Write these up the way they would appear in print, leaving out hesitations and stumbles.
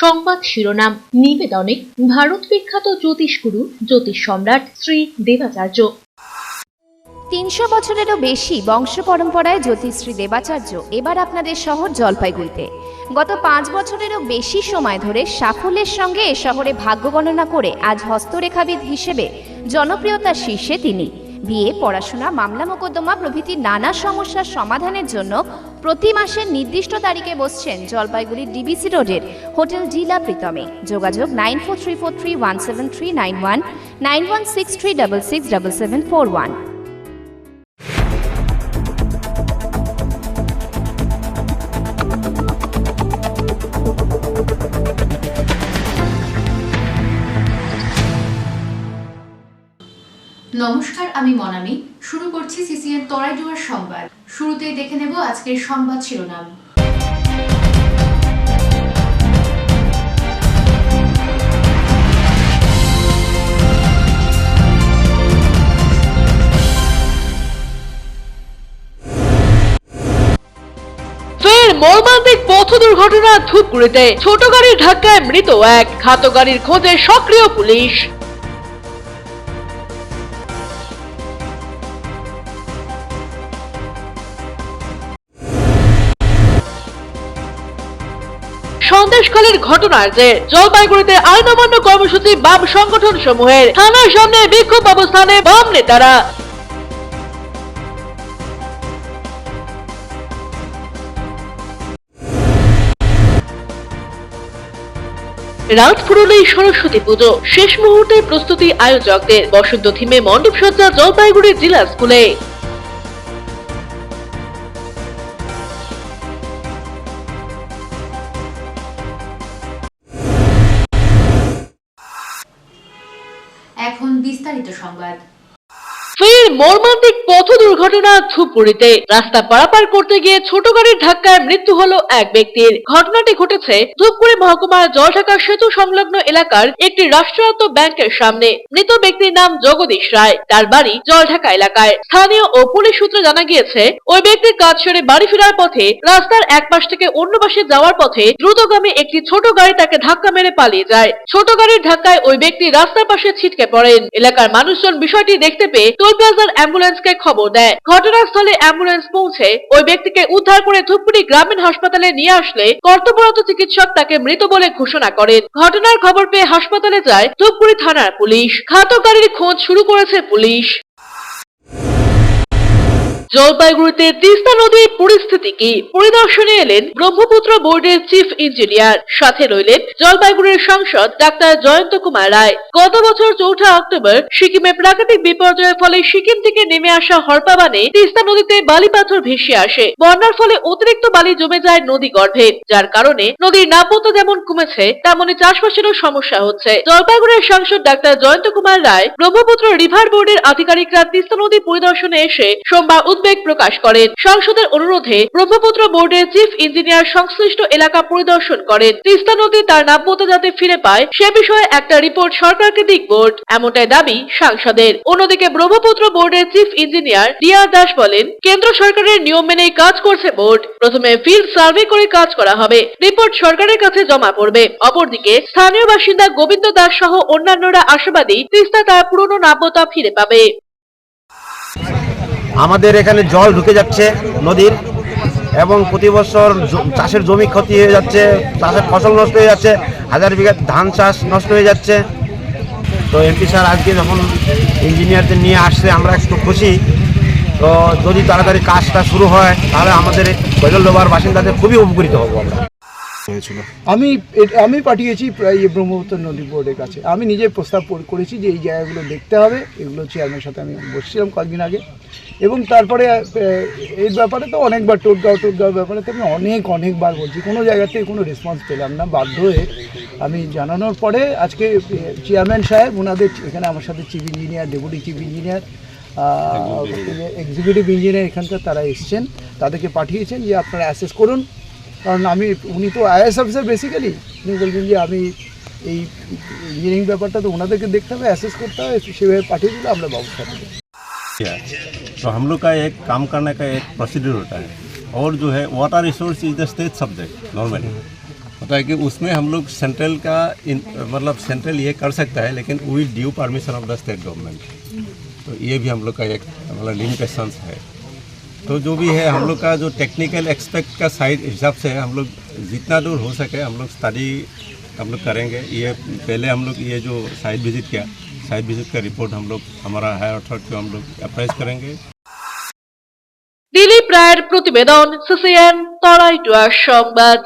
সংবাদ শিরোনাম নিবেদনে ভারত বিখ্যাত জ্যোতিষগুরু জ্যোতিষ সম্রাট শ্রী দেবাচার্য। ৩০০ বছরেরও বেশি বংশ পরম্পরায় জ্যোতিষশ্রী দেবাচার্য এবার আপনাদের শহর জলপাইগুড়িতে। গত ৫ বছরেরও বেশি সময় ধরে সাফল্যের সঙ্গে এ শহরে ভাগ্য গণনা করে আজ হস্তরেখাবিদ হিসেবে জনপ্রিয়তার শীর্ষে তিনি। বিয়ে, পড়াশোনা, মামলা মোকদ্দমা প্রভৃতি নানা সমস্যার সমাধানের জন্য প্রতি মাসের নির্দিষ্ট তারিখে বসছেন জলপাইগুড়ির ডিবিসি রোডের হোটেল ডিলা প্রীতমে। যোগাযোগ 9434317391, 9163667741। নমস্কার, আমি মনামি। শুরু করছি সিসিএন তরাইডুয়ার সংবাদ। শুরুতেই দেখে নেব আজকের সংবাদ শিরোনাম। ফের মর্মান্তিক পথ দুর্ঘটনা ধূপগুড়িতে। ছোট গাড়ির ধাক্কায় মৃত এক, ঘাতক গাড়ির খোঁজে সক্রিয় পুলিশ। সন্দেশখালীর ঘটনার জের জলপাইগুড়িতে আইন অমান্য কর্মসূচি বাম সংগঠন সমূহের। থানার সামনে বিক্ষোভ অবস্থানে বাম নেতারা। রাত ফুরলেই সরস্বতী পুজো, শেষ মুহূর্তে প্রস্তুতি আয়োজকদের। বসন্ত থিমে মণ্ডপ সজ্জা জলপাইগুড়ি জেলা স্কুলে। এখন বিস্তারিত সংবাদ। ফের মর্মান্তিক পথ দুর্ঘটনা ধূপগুড়িতে। রাস্তা পারাপার করতে গিয়ে ছোট গাড়ির ধাক্কায় মৃত্যু হলো এক ব্যক্তির। ঘটনাটি ঘটেছে ধূপগুড়ি মহকুমার জলঢাকা সেতু সংলগ্ন এলাকার একটি রাষ্ট্রায়ত্ত ব্যাংকের সামনে। মৃত ব্যক্তির নাম জগদীশ রায়, তার বাড়ি জলঢাকা এলাকায়। স্থানীয় ও পুলিশ সূত্রে জানা গিয়েছে, ওই ব্যক্তি কাজ সেরে বাড়ি ফেরার পথে রাস্তার এক পাশ থেকে অন্য পাশে যাওয়ার পথে দ্রুতগামী একটি ছোট গাড়ি তাকে ধাক্কা মেরে পালিয়ে যায়। ছোট গাড়ির ধাক্কায় ওই ব্যক্তি রাস্তার পাশে ছিটকে পড়েন। এলাকার মানুষজন বিষয়টি দেখতে পেয়ে প্লাজার অ্যাম্বুলেন্সকে খবর দেয়। ঘটনাস্থলে অ্যাম্বুলেন্স পৌঁছে ওই ব্যক্তিকে উদ্ধার করে ধূপগুড়ি গ্রামীণ হাসপাতালে নিয়ে আসলে কর্তব্যরত চিকিৎসক তাকে মৃত বলে ঘোষণা করেন। ঘটনার খবর পেয়ে হাসপাতালে যায় ধূপগুড়ি থানার পুলিশ। ঘাতক গাড়ির খোঁজ শুরু করেছে পুলিশ। জলপাইগুড়িতে তিস্তা নদীর পরিস্থিতি কি, পরিদর্শনে এলেন ব্রহ্মপুত্র বোর্ডের চিফ ইঞ্জিনিয়ার। সাথে রইলেন জলপাইগুড়ির সাংসদ ডাক্তার জয়ন্ত কুমার রায়। গত বছর ৪ অক্টোবর সিকিমে প্রাকৃতিক বিপর্যয়ের ফলে সিকিম থেকে নেমে আসা হরপা বানে তিস্তা নদীতে বালি পাথর ভেসে আসে। বন্যার ফলে অতিরিক্ত বালি জমে যায় নদী গর্ভে, যার কারণে নদীর নাব্যতা যেমন কমেছে তেমনি চাষবাসেরও সমস্যা হচ্ছে। জলপাইগুড়ির সাংসদ ডাক্তার জয়ন্ত কুমার রায়, ব্রহ্মপুত্র রিভার বোর্ডের আধিকারিকরা তিস্তা নদী পরিদর্শনে এসে সোমবার উদ্বেগ প্রকাশ করেন। সংসদের অনুরোধে ব্রহ্মপুত্র বোর্ডের চিফ ইঞ্জিনিয়ার সংশ্লিষ্ট এলাকা পরিদর্শন করেন। তিস্তা নদী তার নাব্যতা যাতে ফিরে পায় সে বিষয়ে একটা রিপোর্ট সরকারকে দিক বোর্ড, এমনটাই দাবি সাংসদের। অন্যদিকে ব্রহ্মপুত্র বোর্ডের চিফ ইঞ্জিনিয়ার ডিআর দাস বলেন, কেন্দ্র সরকারের নিয়ম মেনেই কাজ করছে বোর্ড। প্রথমে ফিল্ড সার্ভে করে কাজ করা হবে, রিপোর্ট সরকারের কাছে জমা পড়বে। অপরদিকে স্থানীয় বাসিন্দা গোবিন্দ দাস সহ অন্যান্যরা আশাবাদী তিস্তা তার পুরনো নাব্যতা ফিরে পাবে। আমাদের এখানে জল ঢুকে যাচ্ছে নদীর, এবং প্রতি বছর চাষের জমি ক্ষতি হয়ে যাচ্ছে, চাষের ফসল নষ্ট হয়ে যাচ্ছে, হাজার বিঘা ধান চাষ নষ্ট হয়ে যাচ্ছে। তো এমপি স্যার আজকে যখন ইঞ্জিনিয়ারদের নিয়ে আসছে আমরা একটু খুশি। তো যদি তাড়াতাড়ি কাজটা শুরু হয় তাহলে আমাদের কৈলাসহর বাসিন্দাদের খুবই উপকৃত হবো আমরা। আমি পাঠিয়েছি ব্রহ্মপুত্র নদী বোর্ডের কাছে। আমি নিজে প্রস্তাব করেছি যে এই জায়গাগুলো দেখতে হবে। এগুলো চেয়ারম্যানের সাথে আমি বসছিলাম কয়েকদিন আগে, এবং তারপরে এই ব্যাপারে তো অনেকবার টোটগাঁও ব্যাপারে তো আমি অনেকবার বলছি, কোনো জায়গাতে কোনো রেসপন্স পেলাম না। বাধ্য হয়ে আমি জানানোর পরে আজকে চেয়ারম্যান সাহেব, ওনাদের এখানে আমার সাথে chief engineer, deputy chief engineer, executive engineer এখানকার তারা এসছেন, তাদেরকে পাঠিয়েছেন যে আপনারা অ্যাসেস করুন। কারণ উনি তো আইএএস অফিসার বেসিক্যালি, উনি বলছেন যে আমি এই ইঞ্জিনিয়ারিং ব্যাপারটা তো ওনাদেরকে দেখতে হবে, অ্যাসেস করতে হবে, সেভাবে পাঠিয়ে দিলে আমরা ব্যবস্থা করব। तो हम लोग का एक काम करने का एक प्रोसीड्यूर होता है, और जो है water resource is the state subject normally. होता है कि उसमें हम लोग सेंट्रल का मतलब सेंट्रल ये कर सकता है, लेकिन with due permission of the state government. तो ये भी हम लोग का एक मतलब लिमिटेशंस है। तो जो भी है हम लोग का जो टेक्निकल एक्सपेक्ट का साइड हिसाब से हम लोग जितना दूर हो सके हम लोग स्टडी हम लोग करेंगे। ये पहले हम लोग ये जो साइट विजिट किया, साइट विजिट का रिपोर्ट हम लोग हमारा हायर अथॉरिटी को हम लोग अप्राइज करेंगे। দিলীপ রায়ের প্রতিবেদন, সিসিএন তরাইটুয়ার সংবাদ।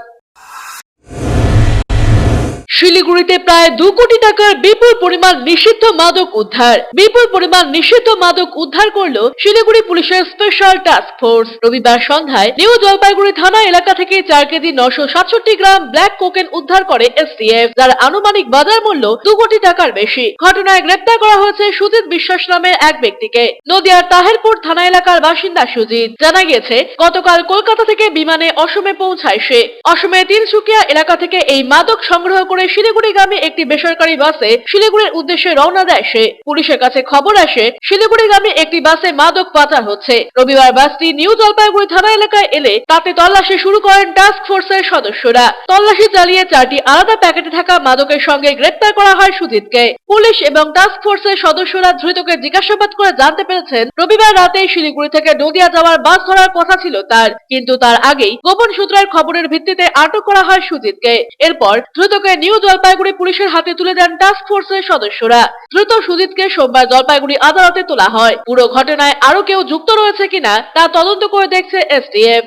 শিলিগুড়িতে প্রায় 2 কোটি টাকার বিপুল পরিমাণ নিষিদ্ধ মাদক উদ্ধার। বিপুল পরিমাণ নিষিদ্ধ মাদক উদ্ধার করল শিলিগুড়ি পুলিশের স্পেশাল টাস্ক ফোর্স। রবিবার সন্ধ্যায় নিউ জলপাইগুড়ি থানা এলাকা থেকে 4 কেজি 967 গ্রাম ব্ল্যাক কোকেন উদ্ধার করে এসটিএফ, যার আনুমানিক বাজার মূল্য 2 কোটি টাকার বেশি। ঘটনায় গ্রেপ্তার করা হয়েছে সুজিত বিশ্বাস নামের এক ব্যক্তিকে। নদিয়ার তাহেরপুর থানা এলাকার বাসিন্দা সুজিত। জানা গিয়েছে গতকাল কলকাতা থেকে বিমানে অসমে পৌঁছায় সে। অসমের তিনসুকিয়া এলাকা থেকে এই মাদক সংগ্রহ করে শিলিগুড়িগামী একটি বেসরকারি বাসে শিলিগুড়ির উদ্দেশ্যে রওনা দেয় সে। পুলিশের কাছে খবর আসে শিলিগুড়িগামী একটি বাসে মাদক পাচার হচ্ছে। রবিবার বাসটি নিউ জলপাইগুড়ি থানা এলাকায় এলে তাতে তল্লাশি শুরু করেন টাস্ক ফোর্সের সদস্যরা। তল্লাশি চালিয়ে 4টি আলাদা প্যাকেটে থাকা মাদকের সঙ্গে গ্রেপ্তার করা হয় সুজিতকে। পুলিশ এবং টাস্ক ফোর্সের সদস্যরা ধৃতকে জিজ্ঞাসাবাদ করে জানতে পেরেছেন রবিবার রাতে শিলিগুড়ি থেকে নদিয়া যাওয়ার বাস ধরার কথা ছিল তার, কিন্তু তার আগেই গোপন সূত্রের খবরের ভিত্তিতে আটক করা হয় সুজিতকে। এরপর ধৃতকে নিউ জলপাইগুড়ি পুলিশের হাতে তুলে দেন টাস্ক ফোর্সের সদস্যরা। ধৃত সুজিতকে সোমবার জলপাইগুড়ি আদালতে তোলা হয়। পুরো ঘটনায় আরো কেউ যুক্ত রয়েছে কিনা তা তদন্ত করে দেখছে এসটিএফ।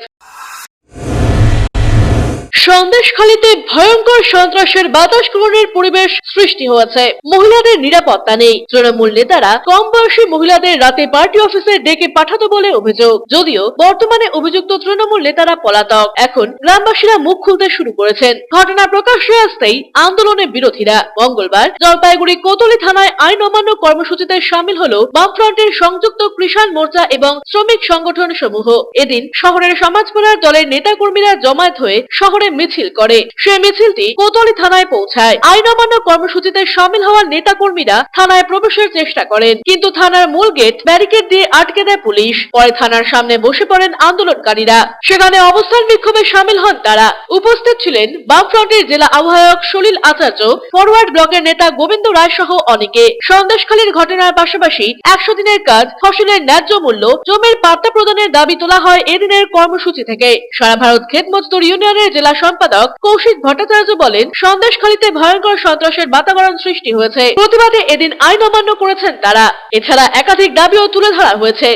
সন্দেশখালীতে ভয়ঙ্কর সন্ত্রাসের বাতাসগ্রহণের পরিবেশ সৃষ্টি হয়েছে। মহিলাদের নিরাপত্তা নেই। তৃণমূল নেতারা কম বয়সী মহিলাদের রাতে পার্টি অফিসে ডেকে পাঠাতো বলে অভিযোগ। যদিও বর্তমানে অভিযুক্ত তৃণমূল নেতারা পলাতক। এখন গ্রামবাসীরা মুখ খুলতে শুরু করেছেন। ঘটনা প্রকাশ্যে আসতেই আন্দোলনে বিরোধীরা। মঙ্গলবার জলপাইগুড়ি কোতলি থানায় আইন অমান্য কর্মসূচিতে সামিল হল বামফ্রন্টের সংযুক্ত কৃষাণ মোর্চা এবং শ্রমিক সংগঠন সমূহ। এদিন শহরের সমাজপাড়ার দলের নেতাকর্মীরা জমায়েত হয়ে শহরে মিছিল করে। সে মিছিলটি কোতলি থানায় পৌঁছায়। আইন অমান্য কর্মসূচিতে সামিল হওয়া নেতাকর্মীরা থানায় প্রবেশের চেষ্টা করেন, কিন্তু থানার মূল গেট ব্যারিকেড দিয়ে আটকে দেয় পুলিশ। পরে থানার সামনে বসে পড়েন আন্দোলনকারীরা। সেখানে অবস্থান বিক্ষোভে সামিল হন তারা। উপস্থিত ছিলেন বামফ্রন্টের জেলা আহ্বায়ক সলিল আচার্য, ফরওয়ার্ড ব্লকের নেতা গোবিন্দ রায় সহ অনেকে। সন্দেশখালীর ঘটনার পাশাপাশি 100 দিনের কাজ, ফসলের ন্যায্য মূল্য, জমির পাট্টা প্রদানের দাবি তোলা হয় এদিনের কর্মসূচি থেকে। সারা ভারত ক্ষেত মজদুর ইউনিয়নের জেলা সম্পাদক কৌশিক ভট্টাচার্য বলেন, সন্দেশখালীতে ভয়ঙ্কর সন্ত্রাসের বাতাবরণ সৃষ্টি হয়েছে। প্রতিবাদে এদিন আইন অমান্য করেছেন তারা। এছাড়া একাধিক দাবিও তুলে ধরা হয়েছে।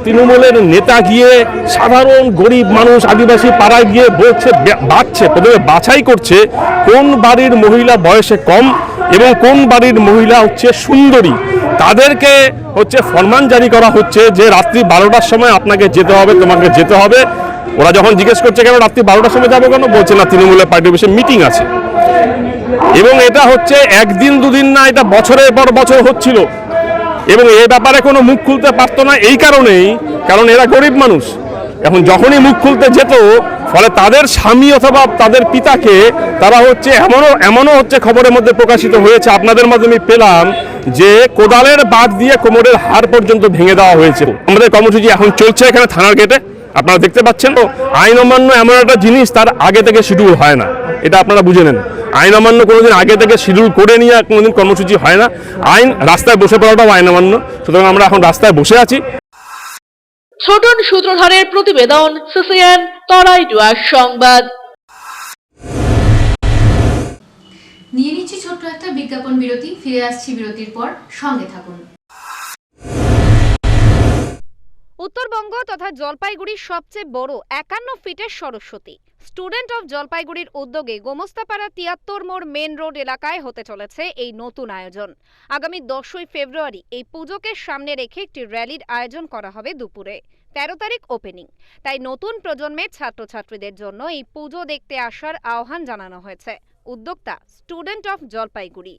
তৃণমূলের নেতা গিয়ে সাধারণ গরিব মানুষ আদিবাসী পাড়ায় গিয়ে বাঁচছে, প্রথমে বাছাই করছে কোন বাড়ির মহিলা বয়সে কম এবং কোন বাড়ির মহিলা হচ্ছে সুন্দরী। তাদেরকে হচ্ছে ফরমান জারি করা হচ্ছে যে রাত্রি 12টার সময় আপনাকে যেতে হবে, তোমাকে যেতে হবে। ওরা যখন জিজ্ঞেস করছে কেন রাত্রি 12টার সময় যাবো কেন, বলছে না তৃণমূলের পার্টি অফিসে মিটিং আছে। এবং এটা হচ্ছে একদিন দুদিন না, এটা বছরের পর বছর হচ্ছিল এবং এ ব্যাপারে কোনো মুখ খুলতে পারতো না। এই কারণেই, কারণ এরা গরিব মানুষ। এখন যখনই মুখ খুলতে যেত, ফলে তাদের স্বামী অথবা তাদের পিতাকে তারা হচ্ছে এমনও হচ্ছে খবরের মধ্যে প্রকাশিত হয়েছে, আপনাদের মাধ্যমে পেলাম যে কোদালের বাদ দিয়ে কোমরের হাড় পর্যন্ত ভেঙে দেওয়া হয়েছে। আমাদের কর্মসূচি এখন চলছে এখানে থানার গেটে, আপনারা দেখতে পাচ্ছেন। তো আইন অমান্য এমন একটা জিনিস, তার আগে থেকে শিডিউল হয় না, এটা আপনারা বুঝে নেন। আইন অমান্য কোনোদিন আগে থেকে শিডিউল করে নিয়ে কোনোদিন কর্মসূচি হয় না। আইন রাস্তায় বসে পড়াটাও আইন অমান্য। সুতরাং আমরা এখন রাস্তায় বসে আছি। ছোটন সূত্রধরের প্রতিবেদন, সিসিএন তরাইটুয়ার সংবাদ। নিয়ে নিচ্ছি ছোট্ট একটা বিজ্ঞাপন বিরতি। ফিরে আসছি বিরতির পর, সঙ্গে থাকুন। উত্তরবঙ্গ তথা জলপাইগুড়ির সবচেয়ে বড় 51 ফিটের সরস্বতী স্টুডেন্ট অফ জলপাইগুড়ির উদ্যোগে গোমস্তাপাড়া 73 মোড় মেন রোড এলাকায় হতে চলেছে এই নতুন আয়োজন। আগামী 10ই ফেব্রুয়ারি এই পুজোকে সামনে রেখে একটি র্যালির আয়োজন করা হবে দুপুরে। 13 তারিখ ওপেনিং। তাই নতুন প্রজন্মের ছাত্রছাত্রীদের জন্য এই পুজো দেখতে আসার আহ্বান জানানো হয়েছে। উদ্যোক্তা স্টুডেন্ট অফ জলপাইগুড়ি।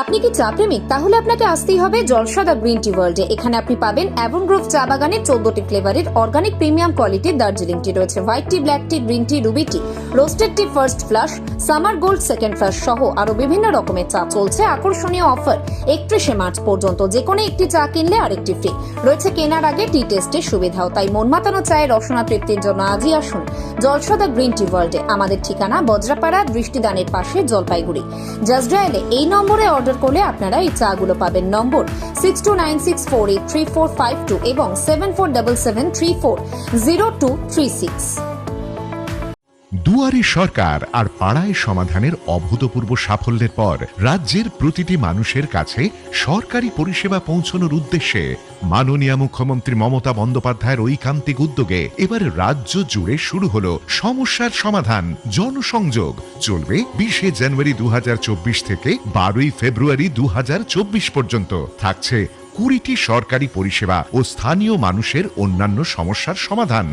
আপনি কি চা প্রেমিক? তাহলে আপনাকে আসতেই হবে জলসাদা গ্রিন টি ওয়ার্ল্ডে। এখানে আপনি পাবেন অ্যাভন গ্রোভ চা বাগানের 14টি ফ্লেভারের অর্গানিক প্রিমিয়াম কোয়ালিটির দার্জিলিং টি রয়েছে, white tea, black tea, green tea, ruby tea, roasted tea first flush, summer gold second flush সহ আরো বিভিন্ন রকমের চা। চলছে আকর্ষণীয় অফার 31শে মার্চ পর্যন্ত। যে কোনো একটি চা কিনলে আরেকটি ফ্রি রয়েছে। কেনার আগে টি টেস্টের সুবিধাও। তাই মন মাতানো চায়ের রসনা তৃপ্তির জন্য আজই আসুন জলসাদা গ্রিন টি ওয়ার্ল্ডে। আমাদের ঠিকানা বজ্রাপাড়া, দৃষ্টিদানের পাশে, জলপাইগুড়ি। জাস্ট ডায়ালে এই নম্বরে অর্ডার করলে আপনারা এই চাগুলো পাবেন। নম্বর 6296483452 এবং 7477340236। দুয়ারে সরকার আর পাড়ায় সমাধানের অভূতপূর্ব সাফল্যের পর রাজ্যের প্রতিটি মানুষের কাছে সরকারি পরিষেবা পৌঁছানোর উদ্দেশ্যে মাননীয় মুখ্যমন্ত্রী মমতা বন্দ্যোপাধ্যায়ের ঐকান্তিক উদ্যোগে এবার রাজ্য জুড়ে শুরু হলো সমস্যার সমাধান জনসংযোগ। চলবে 20শে জানুয়ারি 2024 থেকে 12ই ফেব্রুয়ারি 2024 পর্যন্ত। থাকছে 20টি সরকারি পরিষেবা ও স্থানীয় মানুষের অন্যান্য সমস্যার সমাধান।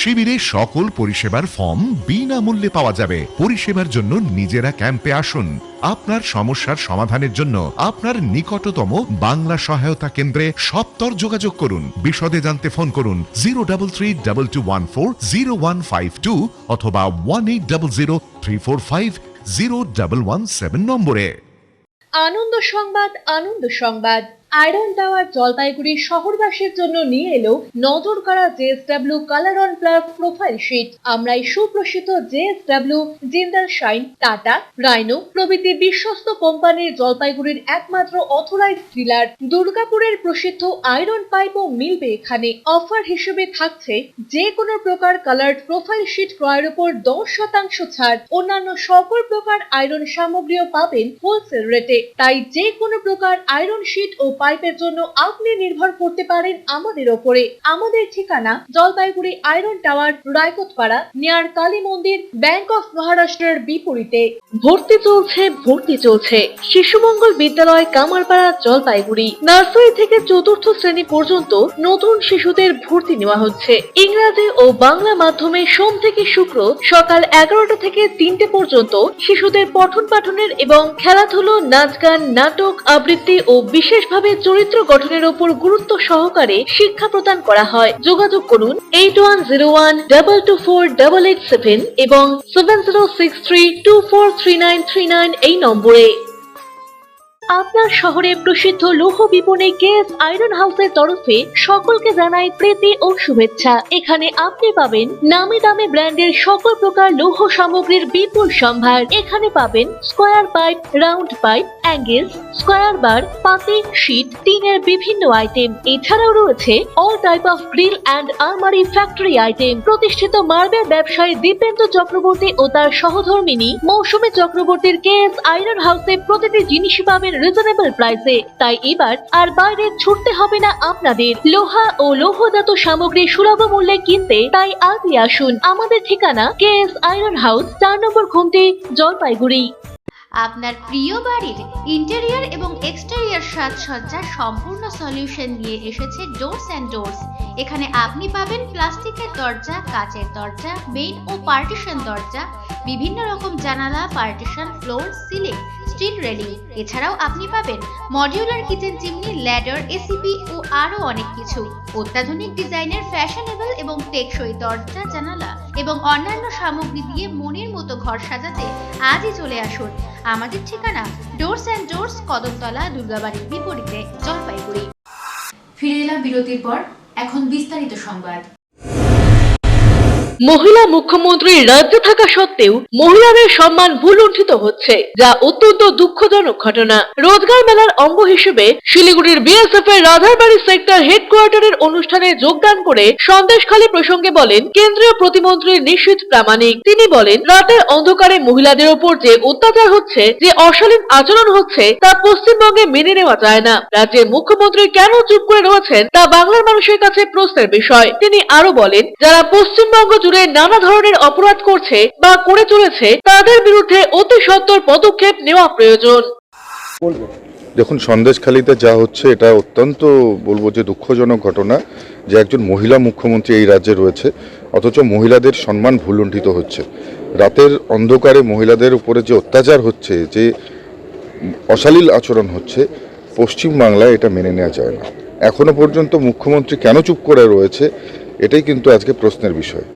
শিবিরে সকল পরিষেবার ফর্ম বিনামূল্যে পাওয়া যাবে। পরিষেবার জন্য নিজেরা ক্যাম্পে আসুন। আপনার সমস্যার সমাধানের জন্য আপনার নিকটতম বাংলা সহায়তা কেন্দ্রে সত্বর যোগাযোগ করুন। বিশদে জানতে ফোন করুন 03322140152 অথবা 180034501117 নম্বরে। আনন্দ সংবাদ, আনন্দ সংবাদ। আয়রন টাওয়ার জলপাইগুড়ি শহরবাসীর জন্য নিয়ে এলো নজর কাড়া JSW colour on plus profile sheet. আমরাই সুপ্রসিদ্ধ JSW, Jindal shine, Tata, Rhino প্রভৃতি বিশ্বস্ত কোম্পানির জলপাইগুড়ির একমাত্র অথরাইজড ডিলার। দুর্গাপুরের প্রসিদ্ধ আয়রন পাইপও মিলবে এখানে। অফার হিসেবে থাকছে যে কোনো প্রকার কালার্ড প্রোফাইল শিট ক্রয়ের উপর 10% ছাড়। অন্যান্য সকল প্রকার আয়রন সামগ্রীও পাবেন হোলসেল রেটে। তাই যে কোনো প্রকার আয়রন শিট ও পাইপের জন্য আপনি নির্ভর করতে পারেন আমাদের ওপরে। আমাদের ঠিকানা Jalpaiguri iron tower, Raikotpara, near Kali Mandir, bank of মহারাষ্ট্রের বিপরীতে। ভর্তি চলছে শিশু মঙ্গল বিদ্যালয়, কামারপাড়া, জলপাইগুড়ি। নার্সারি থেকে 4র্থ শ্রেণী পর্যন্ত নতুন শিশুদের ভর্তি নেওয়া হচ্ছে। ইংরাজি ও বাংলা মাধ্যমে সোম থেকে শুক্র সকাল 11টা থেকে 3টে পর্যন্ত শিশুদের পঠন পাঠনের এবং খেলাধুলো, নাচ গান, নাটক, আবৃত্তি ও বিশেষভাবে চরিত্র গঠনের উপর গুরুত্ব সহকারে শিক্ষা প্রদান করা হয়। যোগাযোগ করুন 8101224887 এবং 7063243939 এই নম্বরে। আপনার শহরে প্রসিদ্ধ লৌহ বিপণী কেএস আয়রন হাউসের তরফে সকলকে জানাই প্রীতি ও শুভেচ্ছা। এখানে আপনি পাবেন নামি দামি ব্র্যান্ডের সকল প্রকার লৌহ সামগ্রীর বিপুল সম্ভার। এখানে পাবেন square pipe, round pipe, angles, square bar, পাতি, শীট, টিনের বিভিন্ন আইটেম। এছাড়াও রয়েছে all type of grill and আলমারি ফ্যাক্টরি আইটেম। প্রতিষ্ঠিত মার্বেল ব্যবসায়ী দীপেন্দ্র চক্রবর্তী ও তার সহধর্মিনী মৌসুমী চক্রবর্তীর কেএস আয়রন হাউসে প্রতিটি জিনিসই পাবেন রিজনেবল প্রাইসে। তাই এবার আর বাইরে ছুটতে হবে না আপনাদের। লোহা ও লৌহজাত সামগ্রী সুলভ মূল্যে কিনতে তাই আজই আসুন। আমাদের ঠিকানা কেএস আয়রন হাউস, 4 নম্বর ঘুমটি, জলপাইগুড়ি। আপনার প্রিয় বাড়ির ইন্টেরিয়র এবং এক্সটেরিয়র সাজসজ্জার সম্পূর্ণ সলিউশন নিয়ে এসেছে ডোরস অ্যান্ড ডোরস। এখানে আপনি পাবেন প্লাস্টিকের দরজা, কাচের দরজা, মেইন ও পার্টিশন দরজা, বিভিন্ন রকম জানালা, partition, floor, ceiling, steel railing. এছাড়াও আপনি পাবেন modular kitchen chimney, ladder, ACP ও আরো অনেক কিছু। অত্যাধুনিক ডিজাইনের ফ্যাশনেবল এবং টেকসই দরজা, জানালা এবং অন্যান্য সামগ্রী দিয়ে মনের মতো ঘর সাজাতে আজই চলে আসুন। আমাদের ঠিকানা ডোরস অ্যান্ড ডোরস, কদমতলা, দুর্গাবাড়ির বিপরীতে, জলপাইগুড়ি। ফিরে এলাম বিরতির পর। এখন বিস্তারিত সংবাদ। মহিলা মুখ্যমন্ত্রী রাজ্যে থাকা সত্ত্বেও মহিলাদের সম্মান ভুলুণ্ঠিত হচ্ছে, যা অত্যন্ত দুঃখজনক ঘটনা। রোজগার মেলার অঙ্গ হিসেবে শিলিগুড়ির বিএসএফ এর রাধারবাড়ি সেক্টর হেডকোয়ার্টারের অনুষ্ঠানে যোগদান করে সন্দেশখালী প্রসঙ্গে বলেন কেন্দ্রীয় প্রতিমন্ত্রী নিশীথ প্রামাণিক। তিনি বলেন, রাতের অন্ধকারে মহিলাদের উপর যে অত্যাচার হচ্ছে, যে অশালীন আচরণ হচ্ছে, তা পশ্চিমবঙ্গে মেনে নেওয়া যায় না। রাজ্যের মুখ্যমন্ত্রী কেন চুপ করে রয়েছেন তা বাংলার মানুষের কাছে প্রশ্নের বিষয়। তিনি আরো বলেন, যারা পশ্চিমবঙ্গ জুড়ে নানা ধরনের অপরাধ করছে বা করে চলেছে, তাদের বিরুদ্ধে অতি সত্বর পদক্ষেপ নেওয়া প্রয়োজন। দেখুন, সন্দেশখালীতে যা হচ্ছে এটা অত্যন্ত বলবো যে দুঃখজনক ঘটনা যে একজন মহিলা মুখ্যমন্ত্রী এই রাজ্যে রয়েছে, অথচ মহিলাদের সম্মান ভুলুণ্ঠিত হচ্ছে। রাতের অন্ধকারে মহিলাদের উপরে যে অত্যাচার হচ্ছে, যে অশালীল আচরণ হচ্ছে, পশ্চিমবাংলায় এটা মেনে নেওয়া যায় না। এখনো পর্যন্ত মুখ্যমন্ত্রী কেন চুপ করে রয়েছে, এটাই কিন্তু আজকে প্রশ্নের বিষয়।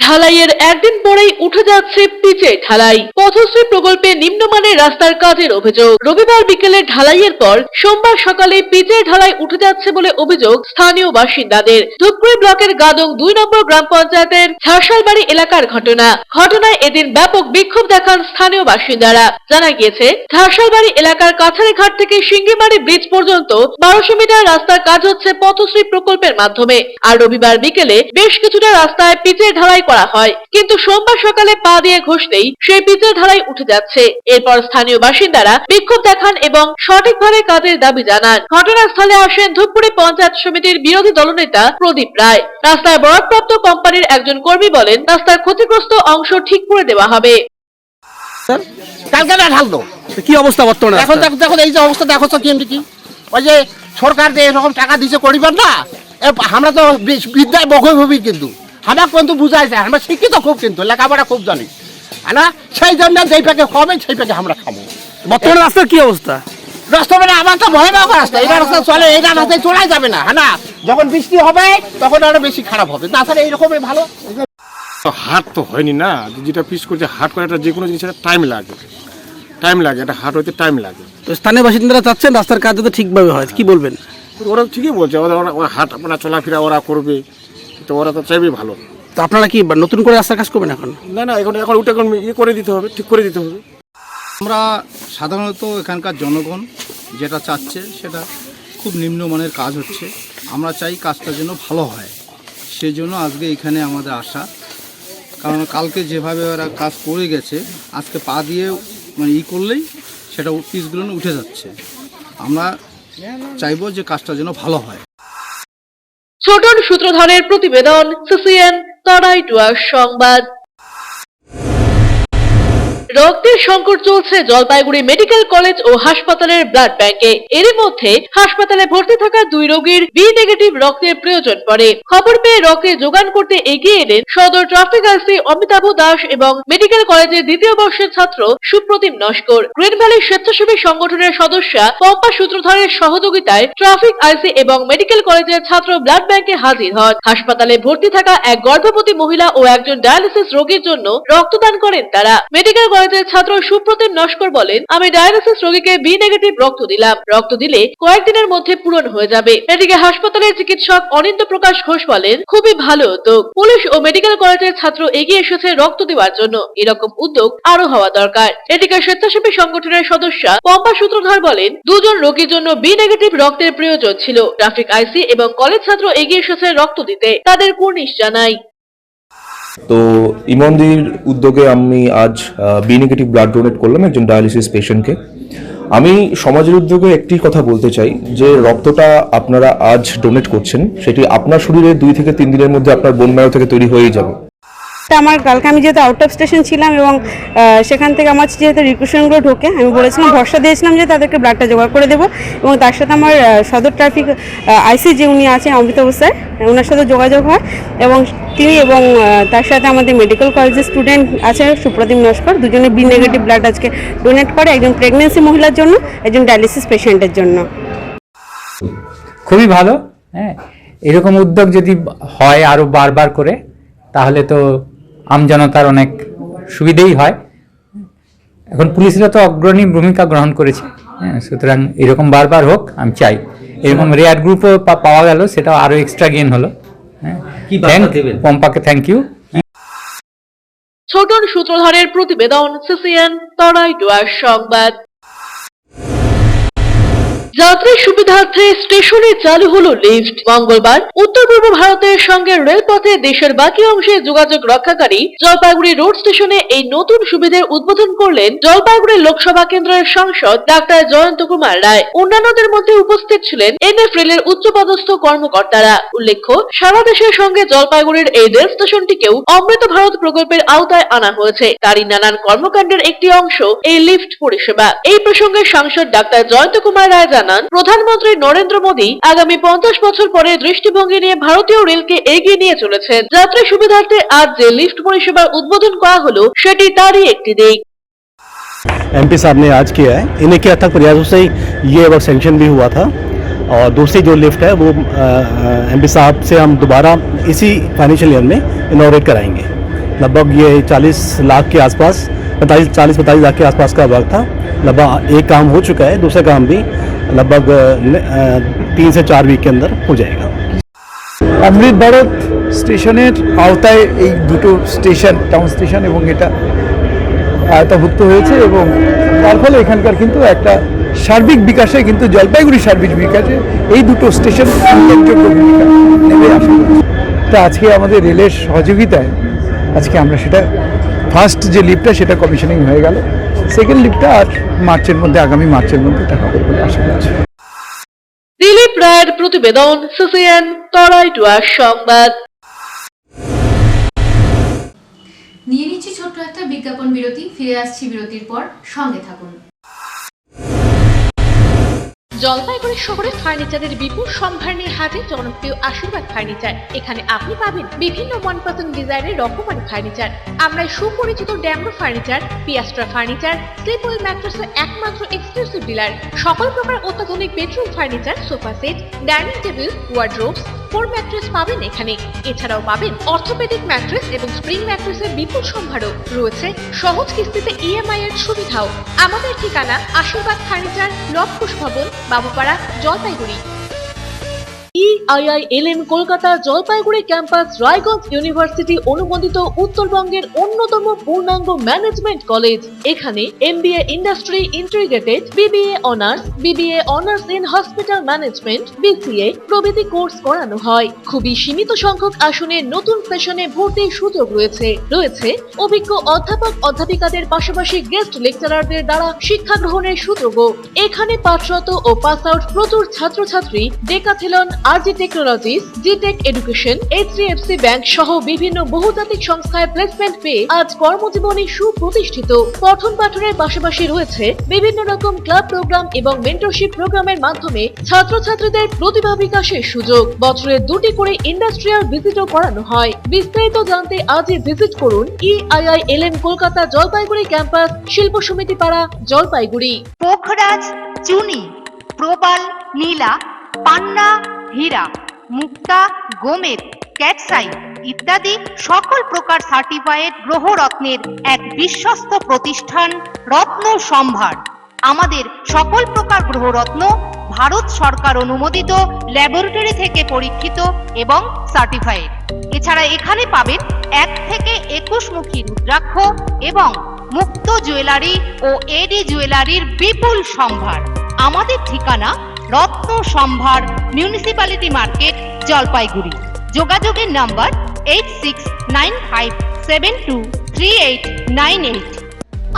ঢালাইয়ের একদিন পরেই উঠে যাচ্ছে পিচের ঢালাই। পথশ্রী প্রকল্পে নিম্নমানের রাস্তার কাজের অভিযোগ। রবিবার বিকেলে ঢালাইয়ের পর সোমবার সকালে পিচের ঢালাই উঠে যাচ্ছে বলে অভিযোগ স্থানীয় বাসিন্দাদের। ধূপগুড়ি ব্লকের গাদং 2 নম্বর গ্রাম পঞ্চায়েতের ঝাড়শালবাড়ি এলাকার ঘটনায় এদিন ব্যাপক বিক্ষোভ দেখান স্থানীয় বাসিন্দারা। জানা গিয়েছে, ঝাড়শালবাড়ি এলাকার কাছারি ঘাট থেকে সিঙ্গিমারি ব্রিজ পর্যন্ত 1200 মিটার রাস্তার কাজ হচ্ছে পথশ্রী প্রকল্পের মাধ্যমে। আর রবিবার বিকেলে বেশ কিছুটা রাস্তায় পিচের ঢালাই করা হয়, কিন্তু সোমবার সকালে পা দিয়ে ঘষতেই সেই পিচের ঢালাই উঠে যাচ্ছে। এরপর স্থানীয় বাসিন্দারা বিক্ষোভ দেখান এবং সঠিকভাবে কাজের দাবি জানান। ঘটনাস্থলে আসেন ধূপগুড়ি পঞ্চায়েত সমিতির বিরোধী দলনেতা প্রদীপ রায়। রাস্তায় বরাদ্দপ্রাপ্ত কোম্পানির একজন কর্মী বলেন, রাস্তার ক্ষতিগ্রস্ত অংশ ঠিক করে দেওয়া হবে। কি অবস্থা বর্তমানে? এখন দেখো এই যে অবস্থা দেখো তো কি ওই যে সরকার যে এরকম টাকা দিচ্ছে করিবেন না, আমরা তো বিদ্যায় বকবি, কিন্তু আমার কিন্তু বুঝাইছে, আমরা শিক্ষিত খুব, কিন্তু লেখাপড়া খুব জানি না, সেই জন্য যেই প্যাকে খাবে সেই প্যাকে আমরা খাবো। বর্তমানে রাস্তার কি অবস্থা? রাস্তা মানে আমার তো ভয়াবহ রাস্তা, এই রাস্তা চলে, এই রাস্তায় চলাই যাবে না, হ্যাঁ না, যখন বৃষ্টি হবে তখন আরো বেশি খারাপ হবে। তাছাড়া এইরকমই ভালো। হাট তো হয়নি না, যেটা পিস করছে হাট করাটা যে কোনো জিনিসের টাইম লাগে, এটা হাট হইতে টাইম লাগে। তো স্থানীয় বাসিন্দারা চাচ্ছেন রাস্তার কাজ যাতে ঠিকভাবে হয়, কি বলবেন? ওরা ঠিকই বলছে, ওরা হাট আপনার চলাফেরা ওরা করবে, তো ওরা তো চাইবে ভালো। তো আপনারা কি নতুন করে রাস্তার কাজ করবেন এখন? না এখন ওটা করে দিতে হবে, ঠিক করে দিতে হবে। আমরা সাধারণত এখানকার জনগণ যেটা চাচ্ছে সেটা খুব নিম্নমানের কাজ হচ্ছে, আমরা চাই কাজটা যেন ভালো হয়, সেই জন্য আজকে এখানে আমাদের আসা। কারণ কালকে যেভাবে ওরা কাজ করে গেছে, আজকে পা দিয়ে মানে করলেই সেটা পিসগুলো উঠে যাচ্ছে। আমরা চাইবো যে কাজটা যেন ভালো হয়। ছোটন সূত্রধরের প্রতিবেদন, সিসিএন তরাইটুয়া সংবাদ। রক্তের সংকট চলছে জলপাইগুড়ি মেডিকেল কলেজ ও হাসপাতালের ব্লাড ব্যাংকে। এর মধ্যে হাসপাতালে ভর্তি থাকা 2 রোগীর বি নেগেটিভ রক্তের প্রয়োজন পড়ে। খবর পেয়ে রক্তের যোগান করতে এগিয়ে এলেন সদর ট্রাফিক আইসি অমিতাভ দাস এবং মেডিকেল কলেজের 2য় বর্ষের ছাত্র সুপ্রতিম নস্কর। গ্রিন ভ্যালি স্বেচ্ছাসেবী সংগঠনের সদস্যা পম্পা সূত্রধরের সহযোগিতায় ট্রাফিক আইসি এবং মেডিকেল কলেজের ছাত্র ব্লাড ব্যাংকে হাজির হন। হাসপাতালে ভর্তি থাকা এক গর্ভবতী মহিলা ও একজন ডায়ালিসিস রোগীর জন্য রক্তদান করেন তারা। মেডিকেল কলেজের ছাত্র সুপ্রতিম নস্কর বলেন, আমি ডায়ালিসিস রোগীকে বি নেগেটিভ রক্ত দিলাম, রক্ত দিলে কয়েকদিনের মধ্যে পূরণ হয়ে যাবে। এদিকে হাসপাতালের চিকিৎসক অনিন্দ্য প্রকাশ ঘোষ বলেন, খুবই ভালো উদ্যোগ। পুলিশ ও মেডিকেল কলেজের ছাত্র এগিয়ে এসেছে রক্ত দেওয়ার জন্য, এরকম উদ্যোগ আরো হওয়া দরকার। এদিকে স্বেচ্ছাসেবী সংগঠনের সদস্যা পম্পা সূত্রধর বলেন, 2 জন রোগীর জন্য বি নেগেটিভ রক্তের প্রয়োজন ছিল। ট্রাফিক আইসি এবং কলেজ ছাত্র এগিয়ে এসেছে রক্ত দিতে, তাদের কুর্নিশ জানাই। তো ইমনদির উদ্যোগে আমি আজ বি নেগেটিভ ব্লাড ডোনেট করলাম একজন ডায়ালিসিস পেশেন্টকে। আমি সমাজের উদ্যোগে একটি কথা বলতে চাই যে রক্তটা আপনারা আজ ডোনেট করছেন, সেটি আপনার শরীরে 2 থেকে 3 দিনের মধ্যে আপনার বোন ম্যারো থেকে তৈরি হয়েই যাবে। আমার কালকে আমি যেহেতু আউট অফ স্টেশন ছিলাম এবং সেখান থেকে আমার যেহেতু রিকুয়েশনগুলো ঢোকে, আমি বলেছিলাম, ভরসা দিয়েছিলাম যে তাদেরকে ব্লাডটা জোগাড় করে দেবো, এবং তার সাথে আমার সদর ট্রাফিক আইসি যে উনি আছেন অমিতাভ স্যার, ওনার সাথে যোগাযোগ হয় এবং তিনি এবং তার সাথে আমাদের মেডিকেল কলেজের স্টুডেন্ট আছে সুপ্রতিম নস্কর, দুজনে বি নেগেটিভ ব্লাড আজকে ডোনেট করে, একজন প্রেগনেন্সি মহিলার জন্য, একজন ডায়ালিসিস পেশেন্টের জন্য। খুবই ভালো। হ্যাঁ, এরকম উদ্যোগ যদি হয় আরও বারবার করে, তাহলে তো আমজনতার অনেক সুবিধেই হয়। এখন পুলিশরা তো অগ্রণী ভূমিকা গ্রহণ করেছে, হ্যাঁ, সুতরাং এরকম বারবার হোক আমি চাই। এরকম রেয়ার গ্রুপও পাওয়া গেল, সেটাও আরও এক্সট্রা গেইন হলো। হ্যাঁ, পম্পাকে থ্যাংক ইউ। ছোটন সূত্রধরের প্রতিবেদন, সিসিএন তরাইটুয়া সংবাদ। যাত্রীর সুবিধার্থে স্টেশনে চালু হলো লিফট। মঙ্গলবার উত্তর পূর্ব ভারতের সঙ্গে রেলপথে দেশের বাকি অংশে যোগাযোগ রক্ষাকারী জলপাইগুড়ি রোড স্টেশনে এই নতুন সুবিধার উদ্বোধন করলেন জলপাইগুড়ি লোকসভা কেন্দ্রের সাংসদ ডাক্তার জয়ন্ত কুমার রায়। অন্যান্যদের মধ্যে উপস্থিত ছিলেন এনএফ রেলের উচ্চপদস্থ কর্মকর্তারা। উল্লেখ্য, সারা দেশের সঙ্গে জলপাইগুড়ির এই রেল স্টেশনটিকেও অমৃত ভারত প্রকল্পের আওতায় আনা হয়েছে। তারই নানান কর্মকাণ্ডের একটি অংশ এই লিফট পরিষেবা। এই প্রসঙ্গে সাংসদ ডাক্তার জয়ন্ত কুমার রায় জানান, প্রধানমন্ত্রী নরেন্দ্র মোদী আগামী 50 বছর পরে দৃষ্টিভঙ্গি নিয়ে ভারতীয় রেলকে এগিয়ে নিয়ে চলেছেন। যাত্রী সুবিধার্থে আজ যে লিফট পরিষেবার উদ্বোধন করা হলো, সেটি তারই একটি দিক। एमपी साहब ने आज किया है, इन्हीं के अथक प्रयासों से ये वर्क सैंक्शन भी हुआ था। और दूसरी जो लिफ्ट है वो एमपी साहब से हम दोबारा इसी फाइनेंशियल ईयर में इनॉग्रेट कराएंगे। लगभग ये 40 लाख के आसपास, 45 लाख के आसपास का वर्क था। लगभग एक काम हो चुका है, दूसरा काम भी लगभग 3 से 4 वीक के अंदर हो जाएगा। অমৃত ভারত স্টেশনের আওতায় এই দুটো স্টেশন, টাউন স্টেশন এবং এটা আওতাভুক্ত হয়েছে এবং তার ফলে এখানকার কিন্তু একটা সার্বিক বিকাশে, কিন্তু জলপাইগুড়ি সার্বিক বিকাশে এই দুটো স্টেশন উল্লেখযোগ্য ভূমিকা নেবে আসে। তা আজকে আমাদের রেলের সহযোগিতায় আজকে আমরা সেটা ফার্স্ট যে লিফটটা সেটা কমিশনিং হয়ে গেল, সেকেন্ড লিফটটা আর আগামী মার্চের মধ্যে এটা হবে বলে আশা করছি। দিলীপ রায়ের প্রতিবেদন, সিসিএন তরাইটুয়া সংবাদ। নিয়ে নিচ্ছি ছোট্ট একটা বিজ্ঞাপন বিরতি, ফিরে আসছি বিরতির পর, সঙ্গে থাকুন। জলপাইগুড়ি শহরে ফার্নিচারের বিপুল সম্ভার নিয়ে হাজির জনপ্রিয় আশীর্বাদ ফার্নিচার। এখানে আপনি পাবেন বিভিন্ন মনপসন্দ ডিজাইনের রকমারি ফার্নিচার। আমরা সুপরিচিত Damro furniture, Piastra furniture, Sleepwell ম্যাট্রেসের একমাত্র এক্সক্লুসিভ ডিলার। সকল প্রকার অত্যাধুনিক bedroom furniture, sofa set, dining table, wardrobes, foam mattress পাবেন এখানে। এছাড়াও পাবেন অর্থোপেডিক ম্যাট্রেস এবং স্প্রিং ম্যাট্রেসের বিপুল সম্ভারও রয়েছে। সহজ কিস্তিতে ইএমআই এর সুবিধাও। আমাদের ঠিকানা আশীর্বাদ ফার্নিচার, লবকুশ ভবন, Babupara, Jalpaiguri. EIILM Kolkata Jalpaiguri campus Raiganj university অনুমোদিত উত্তরবঙ্গের অন্যতম পূর্ণাঙ্গ ম্যানেজমেন্ট কলেজ। এখানে MBA industry integrated, BBA honours, BBA honours in hospital management, BCA প্রভৃতি কোর্স করানো হয়। খুবই সীমিত সংখ্যক আসনে নতুন সেশনে ভর্তির সুযোগ রয়েছে। অভিজ্ঞ অধ্যাপক অধ্যাপিকাদের পাশাপাশি গেস্ট লেকচারারদের দ্বারা শিক্ষা গ্রহণের সুযোগও। এখানে পাঠরত ও পাস আউট প্রচুর ছাত্রছাত্রী Decathlon, RG technologies, Gtec education, HDFC bank সহ বিভিন্ন বহুজাতিক সংস্থায় প্লেসমেন্ট পেয়ে আজ কর্মজীবনে সুপ্রতিষ্ঠিত। পঠন পাঠনের পাশাপাশি রয়েছে বিভিন্ন রকম ক্লাব প্রোগ্রাম এবং মেন্টরশিপ প্রোগ্রামের মাধ্যমে ছাত্রছাত্রীদের প্রতিভা বিকাশের সুযোগ। বছরে 2টি করে ইন্ডাস্ট্রিয়াল ভিজিটও করানো হয়। বিস্তারিত জানতে আজই ভিজিট করুন EIILM কলকাতা জলপাইগুড়ি ক্যাম্পাস, শিল্প সমিতি পাড়া, জলপাইগুড়ি। পোখরাজ, চুনি, প্রবাল, নীলা, পান্না, হীরা, মুক্তা, গোমেদ, ক্যাটসাইট ইত্যাদি সকল প্রকার সার্টিফাইড গ্রহরত্নের এক বিশ্বস্ত প্রতিষ্ঠান রত্ন সম্ভার। আমাদের সকল প্রকার গ্রহরত্ন ভারত সরকার অনুমোদিত ল্যাবরেটরি থেকে পরীক্ষিত এবং সার্টিফাইড। এছাড়া এখানে পাবেন 1 থেকে 21 মুখী রুদ্রাক্ষ এবং মুক্ত জুয়েলারি ও এডি জুয়েলারির বিপুল সম্ভার। আমাদের ঠিকানা রত্ন সম্ভার, মিউনিসিপ্যালিটি মার্কেট, জলপাইগুড়ি। যোগাযোগের নাম্বার 8695723898।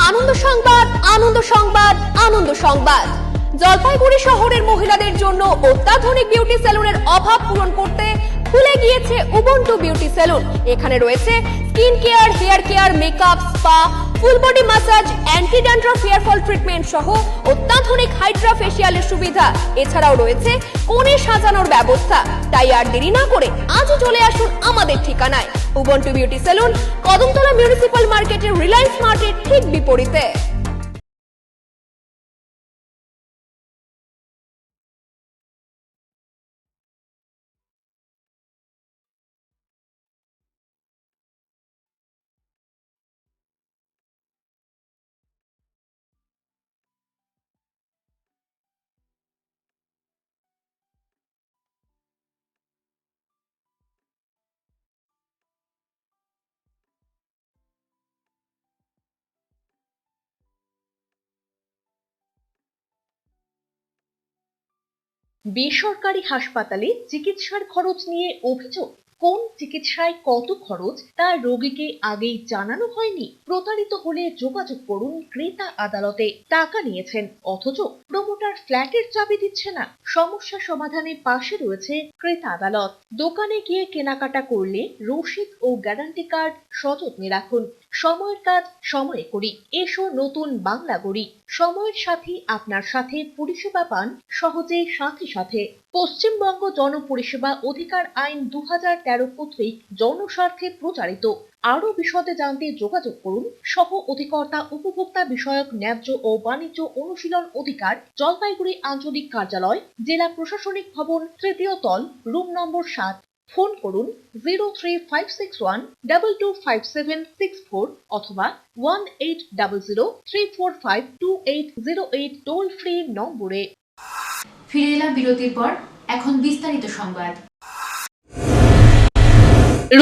আনন্দ সংবাদ, আনন্দ সংবাদ, আনন্দ সংবাদ। জলপাইগুড়ি শহরের মহিলাদের জন্য অত্যাধুনিক বিউটি সেলুনের অভাব পূরণ করতে খুলে গিয়েছে উবুন্টু বিউটি সেলুন। এখানে রয়েছে skin care, hair care, makeup, spa, full body massage, anti dandruff hair fall treatment সহ অত্যাধুনিক হাইড্রা ফেসিয়ালের সুবিধা। এছাড়াও রয়েছে কোণে সাজানোর ব্যবস্থা। তাই আর দেরি না করে আজই চলে আসুন আমাদের ঠিকানায়। Ubuntu beauty salon, Kadamtala municipal মার্কেটের রিলায়েন্স মার্টের ঠিক বিপরীতে। বেসরকারি হাসপাতালে চিকিৎসার খরচ নিয়ে অভিযোগ। কোন চিকিৎসায় কত খরচ তা রোগীকে আগেই জানানো হয়নি। প্রতারিত হলে যোগাযোগ করুন ক্রেতা আদালতে। টাকা নিয়েছেন অথচ প্রমোটার ফ্ল্যাটের চাবি দিচ্ছে না। সমস্যা সমাধানে পাশে রয়েছে ক্রেতা আদালত। দোকানে গিয়ে কেনাকাটা করলে রসিদ ও গ্যারান্টি কার্ড সযত্নে রাখুন। সময়ের কাজ সময়ে করি, এসো নতুন বাংলা গড়ি। সময়ের সাথে আপনার সাথে পরিষেবা পান সহজে সাথে সাথে। পশ্চিমবঙ্গ জনপরিষেবা অধিকার আইন 2013 কর্তৃক জনস্বার্থে প্রচারিত। আরো বিশদে জানতে যোগাযোগ করুন সহ অধিকর্তা উপভোক্তা বিষয়ক ন্যায্য ও বাণিজ্য অনুশীলন অধিকার, জলপাইগুড়ি আঞ্চলিক কার্যালয়, জেলা প্রশাসনিক ভবন, তৃতীয় তল, রুম নম্বর 7। ফোন করুন 03561225764 অথবা 1800345280 টোল ফ্রি নম্বরে। ফিরে এলাম বিরতির পর, এখন বিস্তারিত সংবাদ।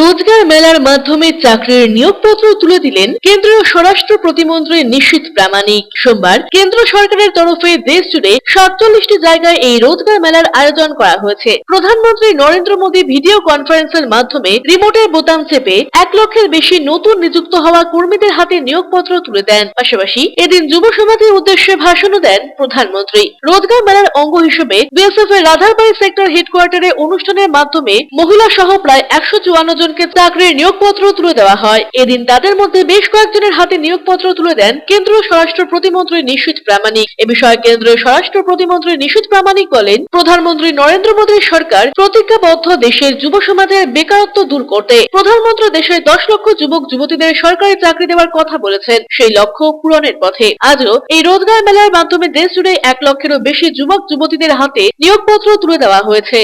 রোজগার মেলার মাধ্যমে চাকরির নিয়োগপত্র তুলে দিলেন কেন্দ্রীয় স্বরাষ্ট্র প্রতিমন্ত্রী নিশীথ প্রামাণিক। সোমবার কেন্দ্র সরকারের তরফে দেশ জুড়ে 47টি জায়গায় এই রোজগার মেলার আয়োজন করা হয়েছে। প্রধানমন্ত্রী নরেন্দ্র মোদী ভিডিও কনফারেন্সের মাধ্যমে রিমোটের বোতাম চেপে 1 লক্ষের বেশি নতুন নিযুক্ত হওয়া কর্মীদের হাতে নিয়োগপত্র তুলে দেন। পাশাপাশি এদিন যুব সমাজের উদ্দেশ্যে ভাষণও দেন প্রধানমন্ত্রী। রোজগার মেলার অঙ্গ হিসেবে বিএসএফ এর রাধারবাড়ি সেক্টর হেডকোয়ার্টারে অনুষ্ঠানের মাধ্যমে মহিলা সহ প্রায় 154 জনকে চাকরির নিয়োগপত্র তুলে দেওয়া হয়। এদিন তাদের মধ্যে বেশ কয়েকজনের হাতে নিয়োগপত্র তুলে দেন কেন্দ্রীয় স্বরাষ্ট্র প্রতিমন্ত্রী নিশীথ প্রামাণিক। এ বিষয়ে কেন্দ্রীয় স্বরাষ্ট্র প্রতিমন্ত্রী নিশীথ প্রামাণিক বলেন, প্রধানমন্ত্রী নরেন্দ্র মোদীর সরকার প্রতিজ্ঞাবদ্ধ দেশের যুব সমাজের বেকারত্ব দূর করতে। প্রধানমন্ত্রী দেশের 10 লক্ষ যুবক যুবতীদের সরকারি চাকরি দেওয়ার কথা বলেছেন, সেই লক্ষ্য পূরণের পথে। আজও এই রোজগার মেলার মাধ্যমে দেশ জুড়ে 1 লক্ষেরও বেশি যুবক যুবতীদের হাতে নিয়োগপত্র তুলে দেওয়া হয়েছে।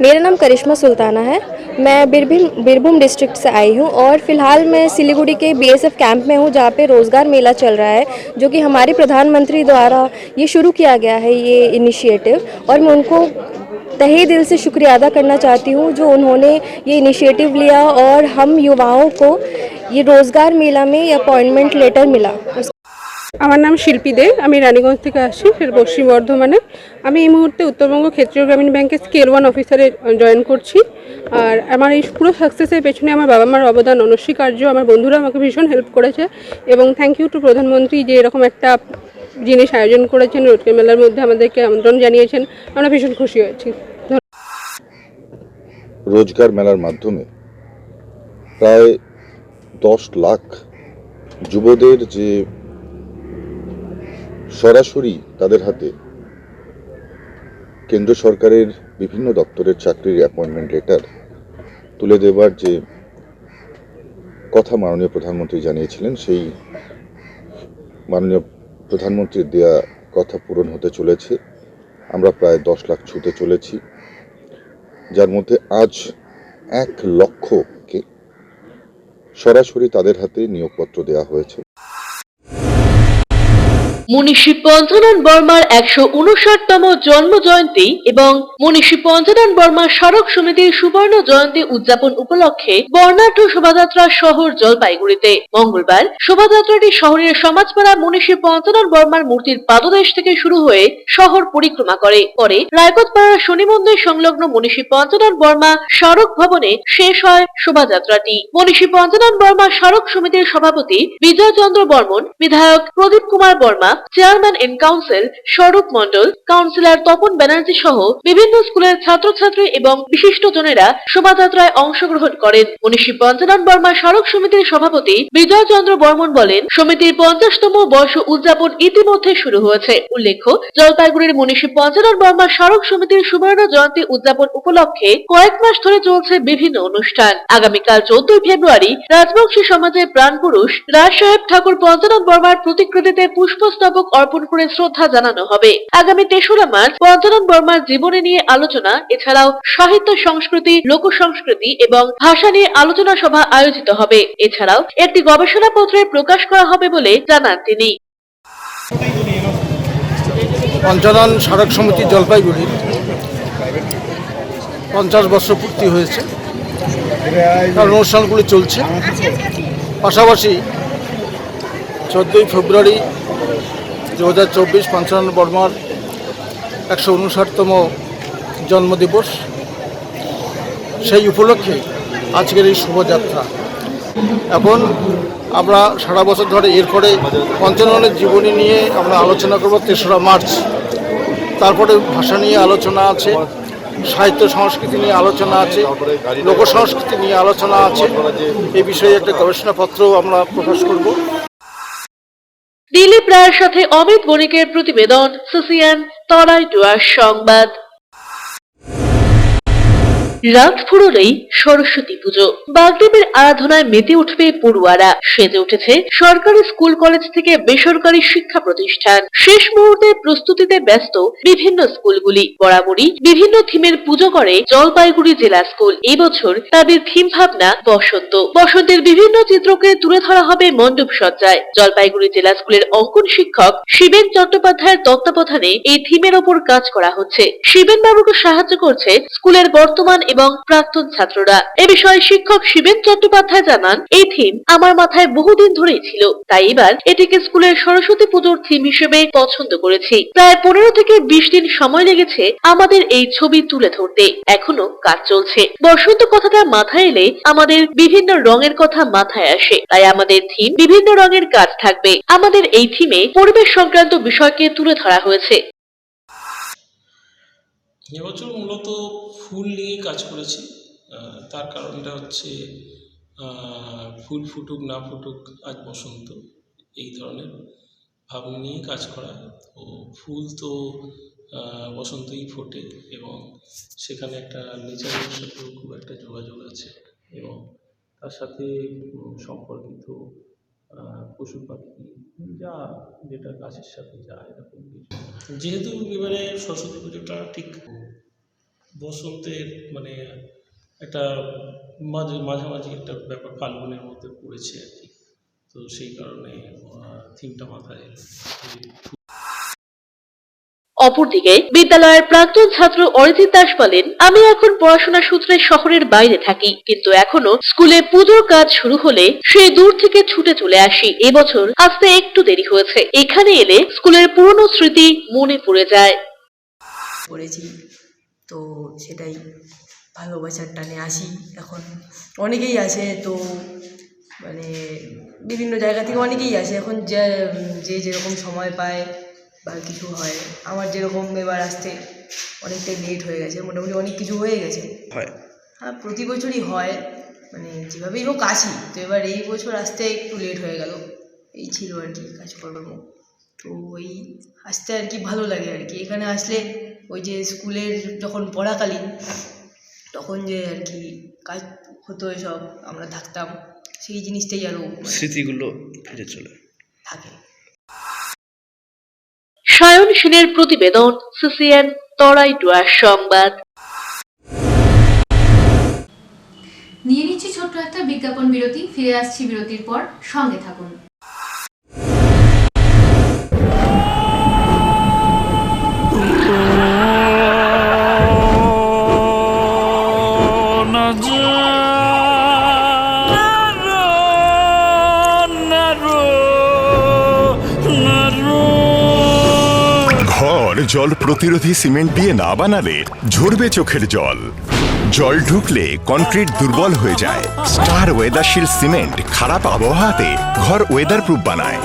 मेरा नाम करिश्मा सुल्ताना है। मैं बीरभूम डिस्ट्रिक्ट से आई हूँ और फ़िलहाल मैं सिलीगुड़ी के बीएसएफ कैंप में हूँ, जहाँ पे रोज़गार मेला चल रहा है, जो कि हमारे प्रधानमंत्री द्वारा ये शुरू किया गया है, ये इनिशिएटिव। और मैं उनको तहे दिल से शुक्रिया अदा करना चाहती हूँ जो उन्होंने ये इनिशिएटिव लिया और हम युवाओं को ये रोज़गार मेला में ये अपॉइंटमेंट लेटर मिला। আমার নাম শিল্পী দে, আমি রানীগঞ্জ থেকে আসি, পশ্চিম বর্ধমানে। আমি এই মুহূর্তে উত্তরবঙ্গ ক্ষেত্রীয় গ্রামীণ ব্যাংকের স্কেল 1 অফিসারে জয়েন করছি। আর আমার এই পুরো সাকসেসের পেছনে আমার বাবা মার অবদান অনস্বীকার্য। আমার বন্ধুরা আমাকে ভীষণ হেল্প করেছে এবং থ্যাংক ইউ টু প্রধানমন্ত্রী যে এরকম একটা জিনিস আয়োজন করেছেন, রোজগার মেলার মধ্যে আমাদেরকে আমন্ত্রণ জানিয়েছেন। আমরা ভীষণ খুশি হয়েছি। রোজগার মেলার মাধ্যমে প্রায় 10 লাখ যুবদের যে সরাসরি তাদের হাতে কেন্দ্র সরকারের বিভিন্ন দপ্তরের চাকরির অ্যাপয়েন্টমেন্ট লেটার তুলে দেওয়ার যে কথা মাননীয় প্রধানমন্ত্রী জানিয়েছিলেন, সেই মাননীয় প্রধানমন্ত্রীর দেয়া কথা পূরণ হতে চলেছে। আমরা প্রায় 10 লাখ ছুঁতে চলেছি, যার মধ্যে আজ 1 লক্ষকে সরাসরি তাদের হাতে নিয়োগপত্র দেওয়া হয়েছে। মনীষী পঞ্চানন বর্মার 159তম জন্ম জয়ন্তী এবং মনীষী পঞ্চানন বর্মা স্মারক সমিতির সুবর্ণ জয়ন্তী উদযাপন উপলক্ষে বর্ণাঢ্য শোভাযাত্রা শহর জলপাইগুড়িতে। মঙ্গলবার শোভাযাত্রাটি শহরের সমাজপাড়া মনীষী পঞ্চানন বর্মার মূর্তির পাদদেশ থেকে শুরু হয়ে শহর পরিক্রমা করে। পরে রায়কোটপাড়া শনি মন্দির সংলগ্ন মনীষী পঞ্চানন বর্মা স্মারক ভবনে শেষ হয় শোভাযাত্রাটি। মনীষী পঞ্চানন বর্মা স্মারক সমিতির সভাপতি বিজয় চন্দ্র বর্মন, বিধায়ক Pradip Kumar Barma, chairman in council Swarup Mondal, councillor Tapan Banerjee সহ বিভিন্ন স্কুলের ছাত্রছাত্রী এবং বিশিষ্টজনেরা শোভাযাত্রায় অংশগ্রহণ করেন। মনীষী পঞ্চানন বর্মা স্মারক সমিতির সভাপতি বিজয় চন্দ্র বর্মন বলেন, সমিতির 50তম বর্ষ উদযাপন ইতিমধ্যে শুরু হয়েছে। উল্লেখ্য, জলপাইগুড়ির মনীষী পঞ্চানন বর্মা স্মারক সমিতির সুবর্ণ জয়ন্তী উদযাপন উপলক্ষে কয়েক মাস ধরে চলছে বিভিন্ন অনুষ্ঠান। আগামীকাল 14 ফেব্রুয়ারি রাজবংশী সমাজের প্রাণপুরুষ রাজ সাহেব ঠাকুর পঞ্চানন বর্মার প্রতিকৃতিতে পুষ্পস্তবক অর্পণ করে শ্রদ্ধা জানানো হবে। আগামী 3রা মার্চ পঞ্চানন বর্মার জীবনী নিয়ে আলোচনা, এছাড়াও সাহিত্য, সংস্কৃতি, লোক সংস্কৃতি এবং ভাষা নিয়ে আলোচনা সভা আয়োজিত হবে। এছাড়াও একটি গবেষণাপত্রের প্রকাশ করা হবে বলে জানান তিনি। পঞ্চানন স্মারক সমিতি জলপাইগুড়ির 50 বর্ষ পূর্তি হয়েছে, তার অনুষ্ঠানগুলি চলছে। পাশাপাশি 14 ফেব্রুয়ারি 2024 পঞ্চানন বর্মার 159তম জন্মদিবস, সেই উপলক্ষে আজকের এই শোভাযাত্রা। এখন আমরা সারা বছর ধরে এরপরে পঞ্চাননের জীবনী নিয়ে আমরা আলোচনা করব 3রা মার্চ। তারপরে ভাষা নিয়ে আলোচনা আছে, সাহিত্য সংস্কৃতি নিয়ে আলোচনা আছে, লোক সংস্কৃতি নিয়ে আলোচনা আছে। এই বিষয়ে একটা গবেষণাপত্র আমরা প্রকাশ করব। দিলীপ রায়ের সাথে অমিত বণিকের প্রতিবেদন, সিসিএন তরাই ডুয়ার সংবাদ। রাত ফুরলেই সরস্বতী পুজো, বাগদেবীর আরাধনায় মেতে উঠবে পড়ুয়ারা। সেজে উঠেছে সরকারি স্কুল কলেজ থেকে বেসরকারি শিক্ষা প্রতিষ্ঠান। শেষ মুহূর্তে প্রস্তুতিতে ব্যস্ত বিভিন্ন স্কুলগুলি। বরাবরই বিভিন্ন থিমের পুজো করে জলপাইগুড়ি জেলা স্কুল। এবছর তাদের থিম ভাবনা বসন্ত। বসন্তের বিভিন্ন চিত্রকে তুলে ধরা হবে মণ্ডপ সজ্জায়। জলপাইগুড়ি জেলা স্কুলের অঙ্কন শিক্ষক শিবেন চট্টোপাধ্যায়ের তত্ত্বাবধানে এই থিমের ওপর কাজ করা হচ্ছে। শিবেন বাবুকে সাহায্য করছে স্কুলের বর্তমান এবং প্রাক্তন ছাত্ররা। এ বিষয়ে শিক্ষক শিবেন চট্টোপাধ্যায় জানান, এই থিম আমার মাথায় বহুদিন ধরেই ছিল, তাই এবার এটিকে স্কুলের সরস্বতী পুজোর থিম হিসেবে পছন্দ করেছি। প্রায় 15 থেকে 20 দিন সময় লেগেছে আমাদের এই ছবি তুলে ধরতে, এখনো কাজ চলছে। বসন্ত কথাটা মাথায় এলে আমাদের বিভিন্ন রঙের কথা মাথায় আসে, তাই আমাদের থিম বিভিন্ন রঙের কাজ থাকবে। আমাদের এই থিমে পরিবেশ সংক্রান্ত বিষয়কে তুলে ধরা হয়েছে। এবছর মূলত ফুল নিয়ে কাজ করেছি। তার কারণটা হচ্ছে ফুল ফুটুক না ফুটুক আজ বসন্ত, এই ধরনের ভাবনা নিয়ে কাজ করা। তো ফুল তো বসন্তই ফোটে এবং সেখানে একটা নেচারের সাথেও খুব একটা যোগাযোগ আছে এবং তার সাথে সম্পর্কিত পশু পাখি যা যেটা গাছের সাথে যায় এরকম কিছু। যেহেতু এবারে সরস্বতী পুজোটা ঠিক বসন্তের মানে একটা মাঝামাঝি একটা ব্যাপার ফাল্গুনের মধ্যে পড়েছে আর কি, তো সেই কারণে থিমটা মাথায়। অপরদিকে বিদ্যালয়ের প্রাক্তন ছাত্র অরিজিৎ দাস বলেন, আমি এখন পড়াশোনা সূত্রে শহরের বাইরে থাকি, কিন্তু এখনো স্কুলে পুজোর কাজ শুরু হলে সেই দূর থেকে ছুটে চলে আসি। এবছর আসতে একটু দেরি হয়েছে, এখানে এলে স্কুলের পুরনো স্মৃতি মনে পড়ে যায়। পড়েছি তো সেটাই ভালোবাসার টানে আসি। এখন অনেকেই আসে, তো মানে বিভিন্ন জায়গা থেকে অনেকেই আসে। এখন যে যেরকম সময় পায় বা কিছু হয়, আমার যেরকম এবার আসতে অনেকটাই লেট হয়ে গেছে, মোটামুটি অনেক কিছু হয়ে গেছে। হ্যাঁ, প্রতি বছরই হয়, মানে যেভাবেই হোক আসি। তো এবার এই বছর আসতে একটু লেট হয়ে গেল, এই ছিল আর কি কাজকর্ম। তো ওই আসতে আর কি ভালো লাগে আর কি। এখানে আসলে ওই যে স্কুলের যখন পড়াকালীন তখন যে আর কি কাজ হতো, এসব আমরা থাকতাম, সেই জিনিসটাই আরও স্মৃতিগুলো ফিরে চলে থাকে। সায়ন সেনের প্রতিবেদন, সিসিএন তরাই ডুয়ার সংবাদ। নিয়ে নিচ্ছি ছোট্ট একটা বিজ্ঞাপন বিরতি, ফিরে আসছি বিরতির পর, সঙ্গে থাকুন। জল প্রতিরোধী সিমেন্ট দিয়ে না বানালে ঝরবে চোখের জল। জল ঢুকলে কনক্রিট দুর্বল হয়ে যায়। স্টার ওয়েদারশিল্ড সিমেন্ট খারাপ আবহাওয়াতে ঘর ওয়েদার প্রুফ বানায়।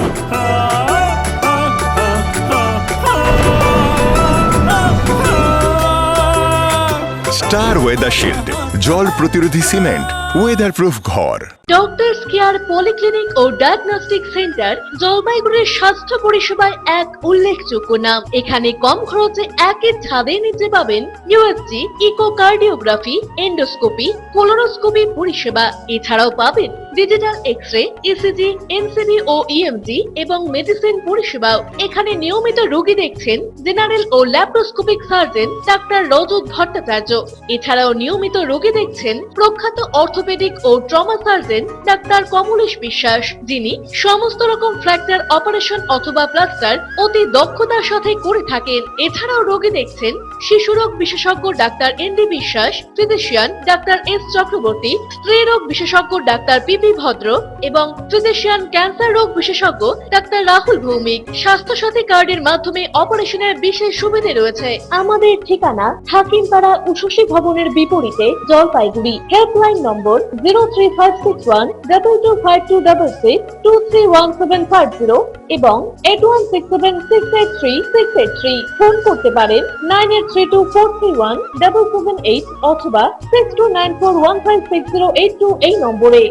স্টার ওয়েদারশিল্ড জল প্রতিরোধী সিমেন্ট, ওয়েদার প্রুফ ঘর। ডক্টরস কেয়ার পলিক্লিনিক ও ডায়াগনস্টিক সেন্টার জলপাইগুড়ির স্বাস্থ্য পরিষেবায় এক উল্লেখযোগ্য নাম। এখানে কম খরচে একই ছাদের নিচে পাবেন ইউএসজি, ইকোকার্ডিওগ্রাফি, এন্ডোস্কোপি, কোলোনোস্কোপি পরিষেবা। এছাড়াও পাবেন ডিজিটাল এক্স-রে, ইসিজি, এনসিবি ও ইএমজি এবং মেডিসিন পরিষেবাও। এখানে নিয়মিত রোগী দেখছেন জেনারেল ও ল্যাপ্রোস্কোপিক সার্জন ডাক্তার রজত ভট্টাচার্য। এছাড়াও নিয়মিত রোগী দেখছেন প্রখ্যাত অর্থোপেডিক ও ট্রমা সার্জন ডাক্তার কমলেশ বিশ্বাস, যিনি সমস্ত রকম ফ্র্যাকচার অপারেশন অথবা প্লাস্টার অতি দক্ষতার সাথে করে থাকেন। এছাড়াও রোগী দেখছেন শিশুরোগ বিশেষজ্ঞ ডাক্তার এনডি বিশ্বাস, ফিজিশিয়ান ডাক্তার এস চক্রবর্তী, স্ত্রী রোগ বিশেষজ্ঞ ডাক্তার পিপি ভদ্র এবং ফিজিশিয়ান ক্যান্সার রোগ বিশেষজ্ঞ ডাক্তার রাহুল ভৌমিক। স্বাস্থ্য সাথী কার্ডের মাধ্যমে অপারেশনের বিশেষ সুবিধে রয়েছে। আমাদের ঠিকানা হাকিমপাড়া উষসী ভবনের বিপরীতে জলপাইগুড়ি। হেল্পলাইন নম্বর 0356 81225266 231750 এবং 8167683683 ফোন করতে পারেন 9832431778 অথবা 6294156082 এই নম্বরে।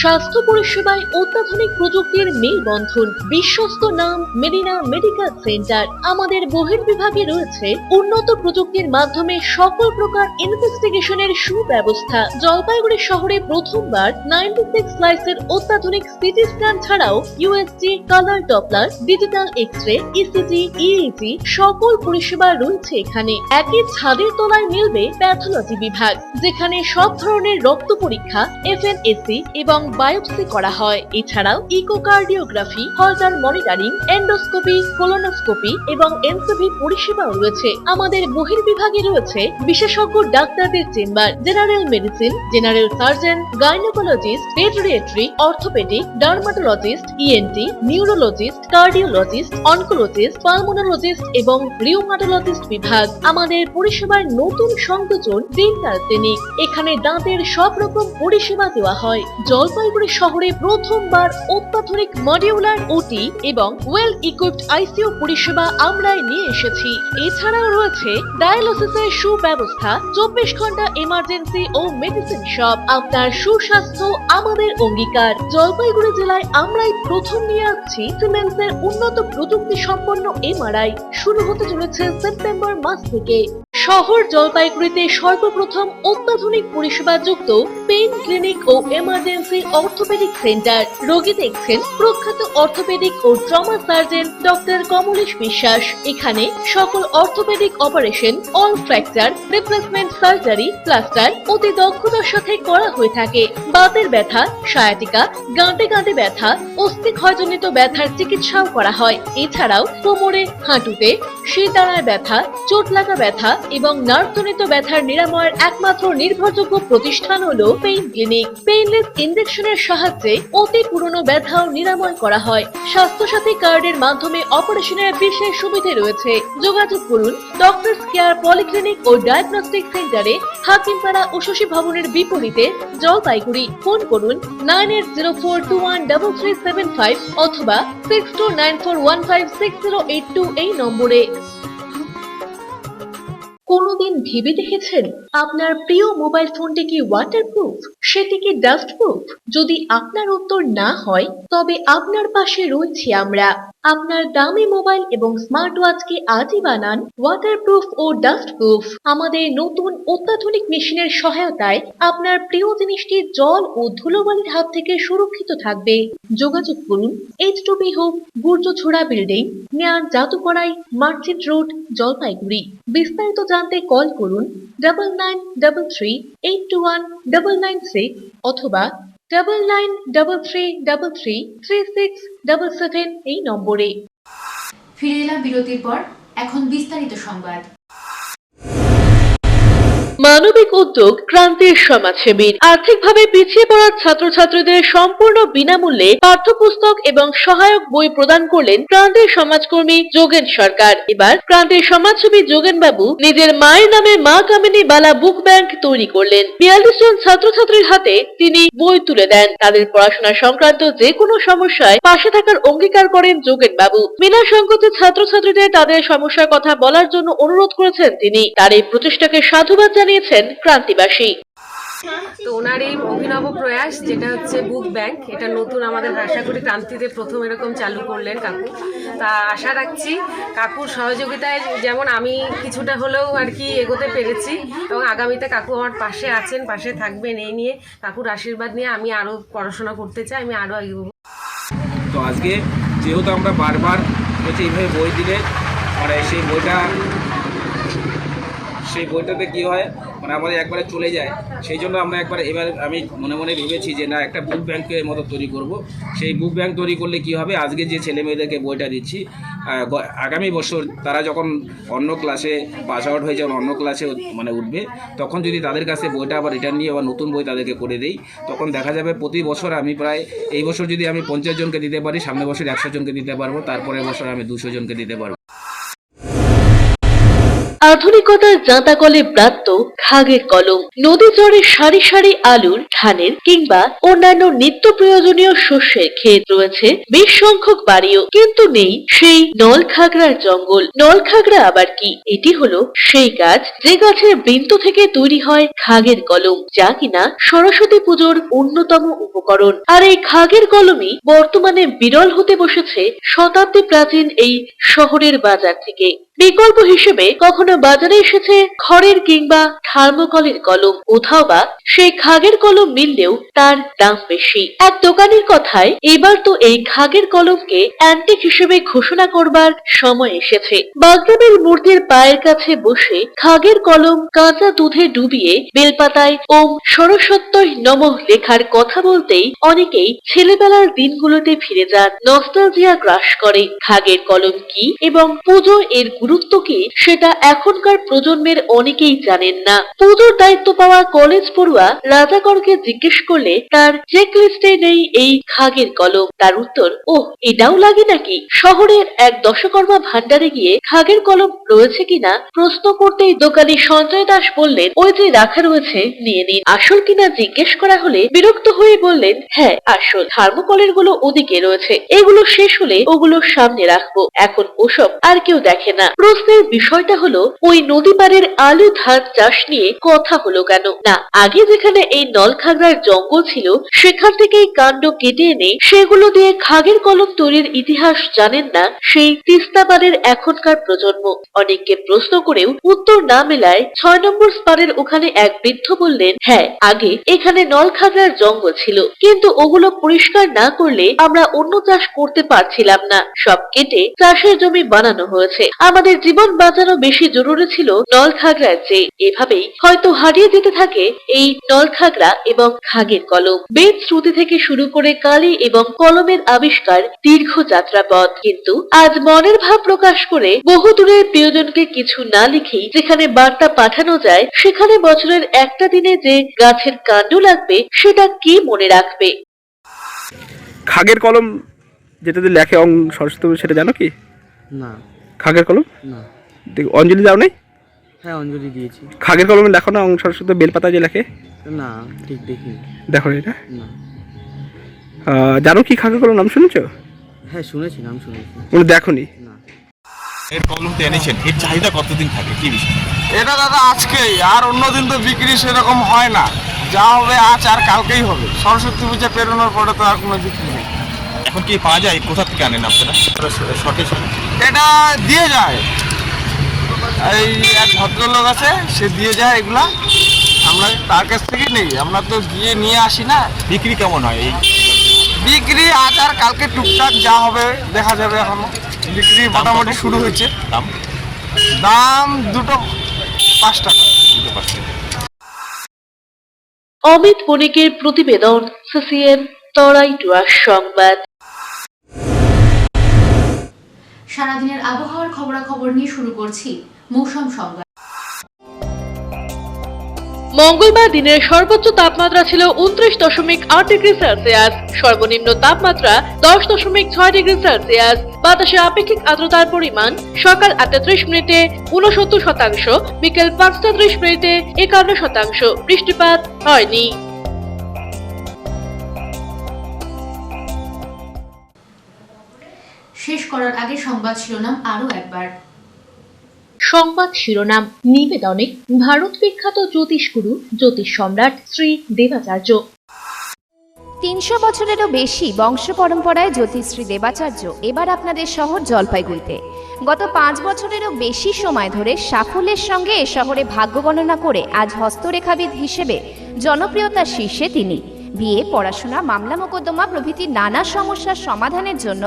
স্বাস্থ্য পরিষেবায় অত্যাধুনিক প্রযুক্তির মেলবন্ধন, বিশ্বস্ত নাম মেডিনা মেডিকেল সেন্টার। আমাদের বহির্বিভাগে রয়েছে উন্নত প্রযুক্তির মাধ্যমে সকল প্রকার ইনভেস্টিগেশনের সুব্যবস্থা। জলপাইগুড়ি শহরে প্রথমবার 96 স্লাইসের অত্যাধুনিক সিটি স্ক্যান ছাড়াও USG, colour doppler, digital X-ray, ECG, EEG সকল পরিষেবা রয়েছে এখানে। একই ছাদের তলায় মিলবে প্যাথোলজি বিভাগ, যেখানে সব ধরনের রক্ত পরীক্ষা, এফএনএসি এবং বায়োপসি করা হয়। এছাড়াও ইকোকার্ডিওগ্রাফি, হলটার মনিটরিং, এন্ডোস্কোপি, কোলোনোস্কোপি এবং এনসিভি পরিষেবাও রয়েছে। আমাদের বহির্বিভাগে রয়েছে বিশেষজ্ঞ ডাক্তারদের chamber, general medicine, general surgeon, gynaecologist, পেডিয়াট্রি, orthopaedic, dermatologist, ENT, neurologist, cardiologist, oncologist, pulmonologist এবং রিউমাটোলজিস্ট বিভাগ। আমাদের পরিষেবার নতুন সংযোজন ডেন্টাল ক্লিনিক। এখানে দাঁতের সব রকম পরিষেবা দেওয়া হয়। জলপাইগুড়ি শহরে প্রথমবার অত্যাধুনিক মডিউলার ওটি এবং ওয়েল ইকুইপড আইসিইউ পরিষেবা আমরাই নিয়ে এসেছি। এছাড়াও রয়েছে ডায়ালিসিসের সুব্যবস্থা, 24 ঘন্টা এমার্জেন্সি ও মেডিসিন শপ। আপনার সুস্বাস্থ্য আমাদের অঙ্গীকার। জলপাইগুড়ি জেলায় আমরাই প্রথম নিয়ে আসছি সিমেন্সের উন্নত প্রযুক্তি সম্পন্ন এমআরআই। শুরু হতে চলেছে সেপ্টেম্বর মাস থেকে। শহর জলপাইগুড়িতে সর্বপ্রথম অত্যাধুনিক পরিষেবা যুক্ত পেইন ক্লিনিক ও এমার্জেন্সি অর্থোপেডিক সেন্টার। রোগী দেখছেন প্রখ্যাত অর্থোপেডিক ও ট্রমা সার্জন ডক্টর কমলেশ বিশ্বাস। এখানে সকল orthopaedic operation, all fracture, replacement surgery, plaster অতি দক্ষতার সাথে করা হয়ে থাকে। বাতের ব্যথা, সায়াটিকা, গাঁটে গাঁটে ব্যথা, অস্থি ক্ষয়জনিত ব্যথার চিকিৎসাও করা হয়। এছাড়াও কোমরে, হাঁটুতে, শিরদাঁড়ায় ব্যথা, চোট লাগা ব্যথা এবং নার্ভজনিত ব্যথার নিরাময়ের একমাত্র নির্ভরযোগ্য প্রতিষ্ঠান হলো পেইন ক্লিনিক। পেইনলেস ইনজেকশনের সাহায্যে অতি পুরনো ব্যথাও নিরাময় করা হয়। স্বাস্থ্যসাথী কার্ডের মাধ্যমে অপারেশনের বিশেষ সুবিধা রয়েছে। যোগাযোগ করুন ডক্টরস কেয়ার পলিক্লিনিক ও ডায়াগনস্টিক সেন্টারে, হাকিমপাড়া উষসী ভবনের বিপরীতে, জলপাইগুড়ি। ফোন করুন 9804213375 অথবা 6294156082 এই নম্বরে। কোনোদিন ভেবে দেখেছেন আপনার প্রিয় মোবাইল ফোনটি কি ওয়াটারপ্রুফ, সেটি কি ডাস্টপ্রুফ? যদি আপনার উত্তর না হয় তবে আপনার পাশে রয়েছি আমরা। আপনার দামি মোবাইল এবং স্মার্ট ওয়াচকে আজই বানান ওয়াটারপ্রুফ ও ডাস্টপ্রুফ। আমাদের নতুন অত্যাধুনিক মেশিনের সহায়তায় আপনার প্রিয় জিনিসটি জল ও ধুলোবালির হাত থেকে সুরক্ষিত থাকবে। যোগাযোগ করুন H2B Hope, Gurjachhara building, near Jadukarai, merchant road, Jalpaiguri. বিস্তারিত জানতে কল করুন 9933821996 অথবা 9933333677 এই নম্বরে। ফিরে এলাম বিরতির পর। এখন বিস্তারিত সংবাদ। মানবিক উদ্যোগ ক্রান্তির সমাজসেবীর। আর্থিকভাবে পিছিয়ে পড়া ছাত্রছাত্রীদের সম্পূর্ণ বিনামূল্যে পাঠ্যপুস্তক এবং সহায়ক বই প্রদান করলেন ক্রান্তির সমাজকর্মী যোগেন সরকার। এবার ক্রান্তির সমাজসেবী যোগেন বাবু নিজের মায়ের নামে মা কামিনী বালা বুক ব্যাংক তৈরি করলেন। 42 জন ছাত্রছাত্রীর হাতে তিনি বই তুলে দেন। তাদের পড়াশোনা সংক্রান্ত যে কোনো সমস্যায় পাশে থাকার অঙ্গীকার করেন যোগেন বাবু। বিনা সংকোচে ছাত্রছাত্রীদের তাদের সমস্যার কথা বলার জন্য অনুরোধ করেছেন তিনি। তার এই প্রচেষ্টাকে সাধুবাদ জানিয়েছেন ক্রান্তিবাসী। তো ওনার এই অভিনব প্রয়াস যেটা হচ্ছে বুক ব্যাংক, এটা নতুন আমাদের আশা করি ক্রান্তিতে প্রথম এরকম চালু করলেন কাকু। তা আশা রাখছি কাকুর সহযোগিতায় যেমন আমি কিছুটা হলেও আর কি এগোতে পেরেছি এবং আগামীতে কাকু আমার পাশে আছেন, পাশে থাকবেন। এই নিয়ে কাকুর আশীর্বাদ নিয়ে আমি আরও পড়াশোনা করতে চাই, আমি আরও এগোবো। তো আজকে যেহেতু আমরা বারবার হচ্ছে এইভাবে বই দিলে মানে সেই বইটাতে কী হয় মানে আমাদের একবারে চলে যায়, সেই জন্য আমরা এবার আমি মনে মনে ভেবেছি যে না একটা বুক ব্যাংকের মতো তৈরি করব। সেই বুক ব্যাংক তৈরি করলে কি হবে, আজকে যে ছেলে মেয়েদেরকে বইটা দিচ্ছি আগামী বছর তারা যখন অন্য ক্লাসে পাস আউট হয়ে যখন অন্য ক্লাসে মানে উঠবে, তখন যদি তাদের কাছে বইটা আবার রিটার্ন নিয়ে আবার নতুন বই তাদেরকে করে দেই, তখন দেখা যাবে প্রতি বছর আমি প্রায় এই বছর যদি আমি 50 জনকে দিতে পারি, সামনের বছর 100 জনকে দিতে পারবো, তারপরের বছর আমি 200 জনকে দিতে পারবো। আধুনিকতার জাঁতাকলে প্রাপ্ত খাগের কলম। নদী চরে সারি সারি আলুর, ধানের কিংবা অন্যান্য নিত্য প্রয়োজনীয় শস্যের ক্ষেত রয়েছে বেশ সংখ্যক বাড়িও, কিন্তু নেই সেই নলখাগড়ার জঙ্গল। নলখাগড়া আবার কি? এটি হলো সেই গাছ যে গাছের বৃন্ত থেকে তৈরি হয় খাগের কলম, যা কিনা সরস্বতী পুজোর অন্যতম উপকরণ। আর এই খাগের কলমই বর্তমানে বিরল হতে বসেছে শতাব্দী প্রাচীন এই শহরের বাজার থেকে। বিকল্প হিসেবে কখনো বাজারে এসেছে খড়ের কিংবা থার্মোকলের কলম, কোথাও বা সেই খাগের কলম মিললেও তার দাম বেশি। এক দোকানের কথায় এবার তো এই খাগের কলমকে অ্যান্টিক হিসেবে ঘোষণা করবার সময় এসেছে। বাগদাবের মূর্তির পায়ের কাছে বসে খাগের কলম কাঁচা দুধে ডুবিয়ে বেলপাতায় ওম সরস্বত্যই নমঃ লেখার কথা বলতেই অনেকেই ছেলেবেলার দিনগুলোতে ফিরে যান। নস্টালজিয়া গ্রাস করে। খাগের কলম কি এবং পুজো এর গুরুত্ব কি সেটা এখনকার প্রজন্মের অনেকেই জানেন না। পুজোর দায়িত্ব পাওয়া কলেজ পড়ুয়া রাজাকরকে জিজ্ঞেস করলে তার চেকলিস্টে নেই এই খাগের কলম। তার উত্তর, ওহ, এটাও লাগে নাকি? শহরের এক দশকর্মা ভান্ডারে গিয়ে খাগের কলম রয়েছে কিনা প্রশ্ন করতেই দোকানি সঞ্জয় দাস বললেন, ওই যে রাখা রয়েছে নিয়ে নিন। আসল কিনা জিজ্ঞেস করা হলে বিরক্ত হয়ে বললেন, হ্যাঁ আসল, থার্মোকলের গুলো ওদিকে রয়েছে, এগুলো শেষ হলে ওগুলো সামনে রাখবো, এখন ওসব আর কেউ দেখে না। প্রশ্নের বিষয়টা হলো, ওই নদী পাড়ের আলু ধান চাষ নিয়ে কথা হলো কেন? না, আগে যেখানে এই নলখাগড়ার জঙ্গল ছিল সেখান থেকেই কাণ্ড কেটে এনে সেগুলো দিয়ে খাগের কলম তৈরির ইতিহাস জানেন না সেই তিস্তাপাড়ের এখনকার প্রজন্ম। অনেককে প্রশ্ন করেও উত্তর না মেলায় 6 নম্বর স্পারের ওখানে এক বৃদ্ধ বললেন, হ্যাঁ আগে এখানে নলখাগড়ার জঙ্গল ছিল, কিন্তু ওগুলো পরিষ্কার না করলে আমরা অন্য চাষ করতে পারছিলাম না, সব কেটে চাষের জমি বানানো হয়েছে। আমাদের জীবন বাঁচানো বেশি জরুরি ছিল নলখাগড়ার চেয়ে। এভাবেই হয়তো হারিয়ে যেতে থাকে এই নলখাগড়া এবং খাগের কলম। বেদ শ্রুতি থেকে শুরু করে কালি এবং কলমের আবিষ্কার দীর্ঘ যাত্রাপথ, কিন্তু আজ মনের ভাব প্রকাশ করে বহু দূরের প্রিয়জনকে কিছু না লিখেই যেখানে বার্তা পাঠানো যায়, সেখানে বছরের একটা দিনে যে গাছের কাণ্ড লাগবে সেটা কি মনে রাখবে? খাগের কলম যেটাতে লেখে অং সরস্বতী সেটা জানো কি? না। খাগের কলম? না। অঞ্জলি দাও নাই? হ্যাঁ অঞ্জলি দিয়েছি। খাগের কলমে লেখো না অং সরস্বতী বেলপাতা যে লেখে? না ঠিক দেখিনি। দেখো এটা? না। জানো কি খাগের কলম নাম শুনেছো? হ্যাঁ শুনেছি, নাম শুনেছি। মানে দেখোনি? না। এর কলমটা এনেছেন, এর চাহিদা কতদিন থাকে, কি বিষয়? এটা দাদা আজকেই, আর অন্যদিন তো বিক্রি সেরকম হয় না, যা হবে আজ আর কালকেই হবে। সরস্বতী পূজা পেরোনোর পরে তো আর কোনো বিক্রি নেই। এখন কি পাওয়া যায়? কোথা থেকে আনেন আপনারা? সঠিক এটা দিয়ে যায়, এই এক ভদ্রলোক আছে, সে দিয়ে যায় এগুলা, আমরা তার কাছ থেকে নেই, আমরা তো গিয়ে নিয়ে আসি না। বিক্রি কেমন হয়? এই বিক্রি আজ আর কালকে টুকটাক যা হবে দেখা যাবে, এখনো বিক্রি মোটামুটি শুরু হয়েছে। দাম দাম দুটো 5 টাকা। অমিত বণিকের প্রতিবেদন, সিসিএন তরাই ডুয়ার সংবাদ। সারাদিনের আবহাওয়ার খবরাখবর নিয়ে শুরু করছি মৌসুম সংবাদ। মঙ্গলবার দিনের সর্বোচ্চ তাপমাত্রা ছিল 29.8 ডিগ্রি সেলসিয়াস, সর্বনিম্ন তাপমাত্রা 10.6 ডিগ্রি সেলসিয়াস। বাতাসে আপেক্ষিক আর্দ্রতার পরিমাণ সকাল 8:30 মিনিটে 69%, বিকেল 5:30 মিনিটে 51%। বৃষ্টিপাত হয়নি। শেষ করার আগে সংবাদ শিরোনাম আরো একবার। সংবাদ শিরোনাম নিবেদনে ভারত বিখ্যাত জ্যোতিষগুরু জ্যোতিষ সম্রাট শ্রী দেবাচার্য। 300 বছরেরও বেশি বংশ পরম্পরায় জ্যোতিশ্রী দেবাচার্য এবার আপনাদের শহর জলপাইগুড়িতে। গত 5 বছরেরও বেশি সময় ধরে সাফল্যের সঙ্গে এ শহরে ভাগ্য গণনা করে আজ হস্তরেখাবিদ হিসেবে জনপ্রিয়তার শীর্ষে তিনি। বিয়ে, পড়াশোনা, মামলা মোকদ্দমা প্রভৃতি নানা সমস্যার সমাধানের জন্য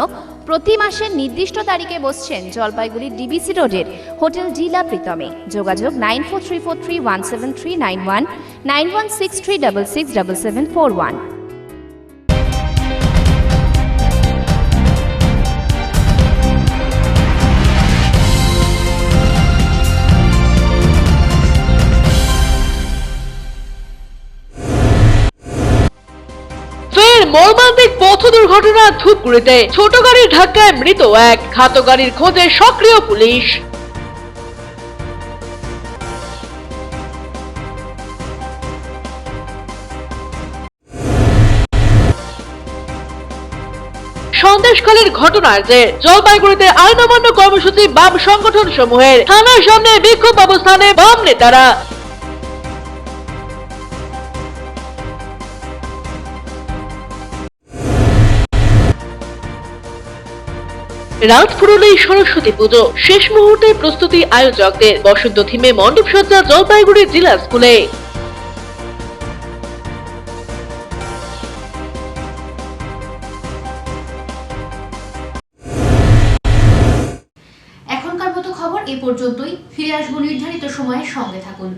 প্রতি মাসের নির্দিষ্ট তারিখে বসছেন জলপাইগুড়ির ডিবিসি রোডের হোটেল জিলা প্রীতমে। যোগাযোগ 9434317391, 9163667741। মর্মান্তিক পথ দুর্ঘটনা ধূপগুড়িতে, ছোট গাড়ির ধাক্কায় মৃত এক, ঘাতক গাড়ির খোঁজে সক্রিয় পুলিশ। সন্দেশখালীর ঘটনার জের জলপাইগুড়িতে আইন অমান্য কর্মসূচি বাম সংগঠন সমূহের থানার সামনে বিক্ষোভ অবস্থানে বাম নেতারা। রাত ফুরলেই সরস্বতী পুজো, শেষ মুহূর্তে প্রস্তুতি আয়োজকদের। বসন্ত থিমে মণ্ডপ সজ্জা জলপাইগুড়ি জেলা স্কুলে। এখনকার মতো খবর এ পর্যন্তই। ফিরে আসবো নির্ধারিত সময়ের সঙ্গে থাকুন।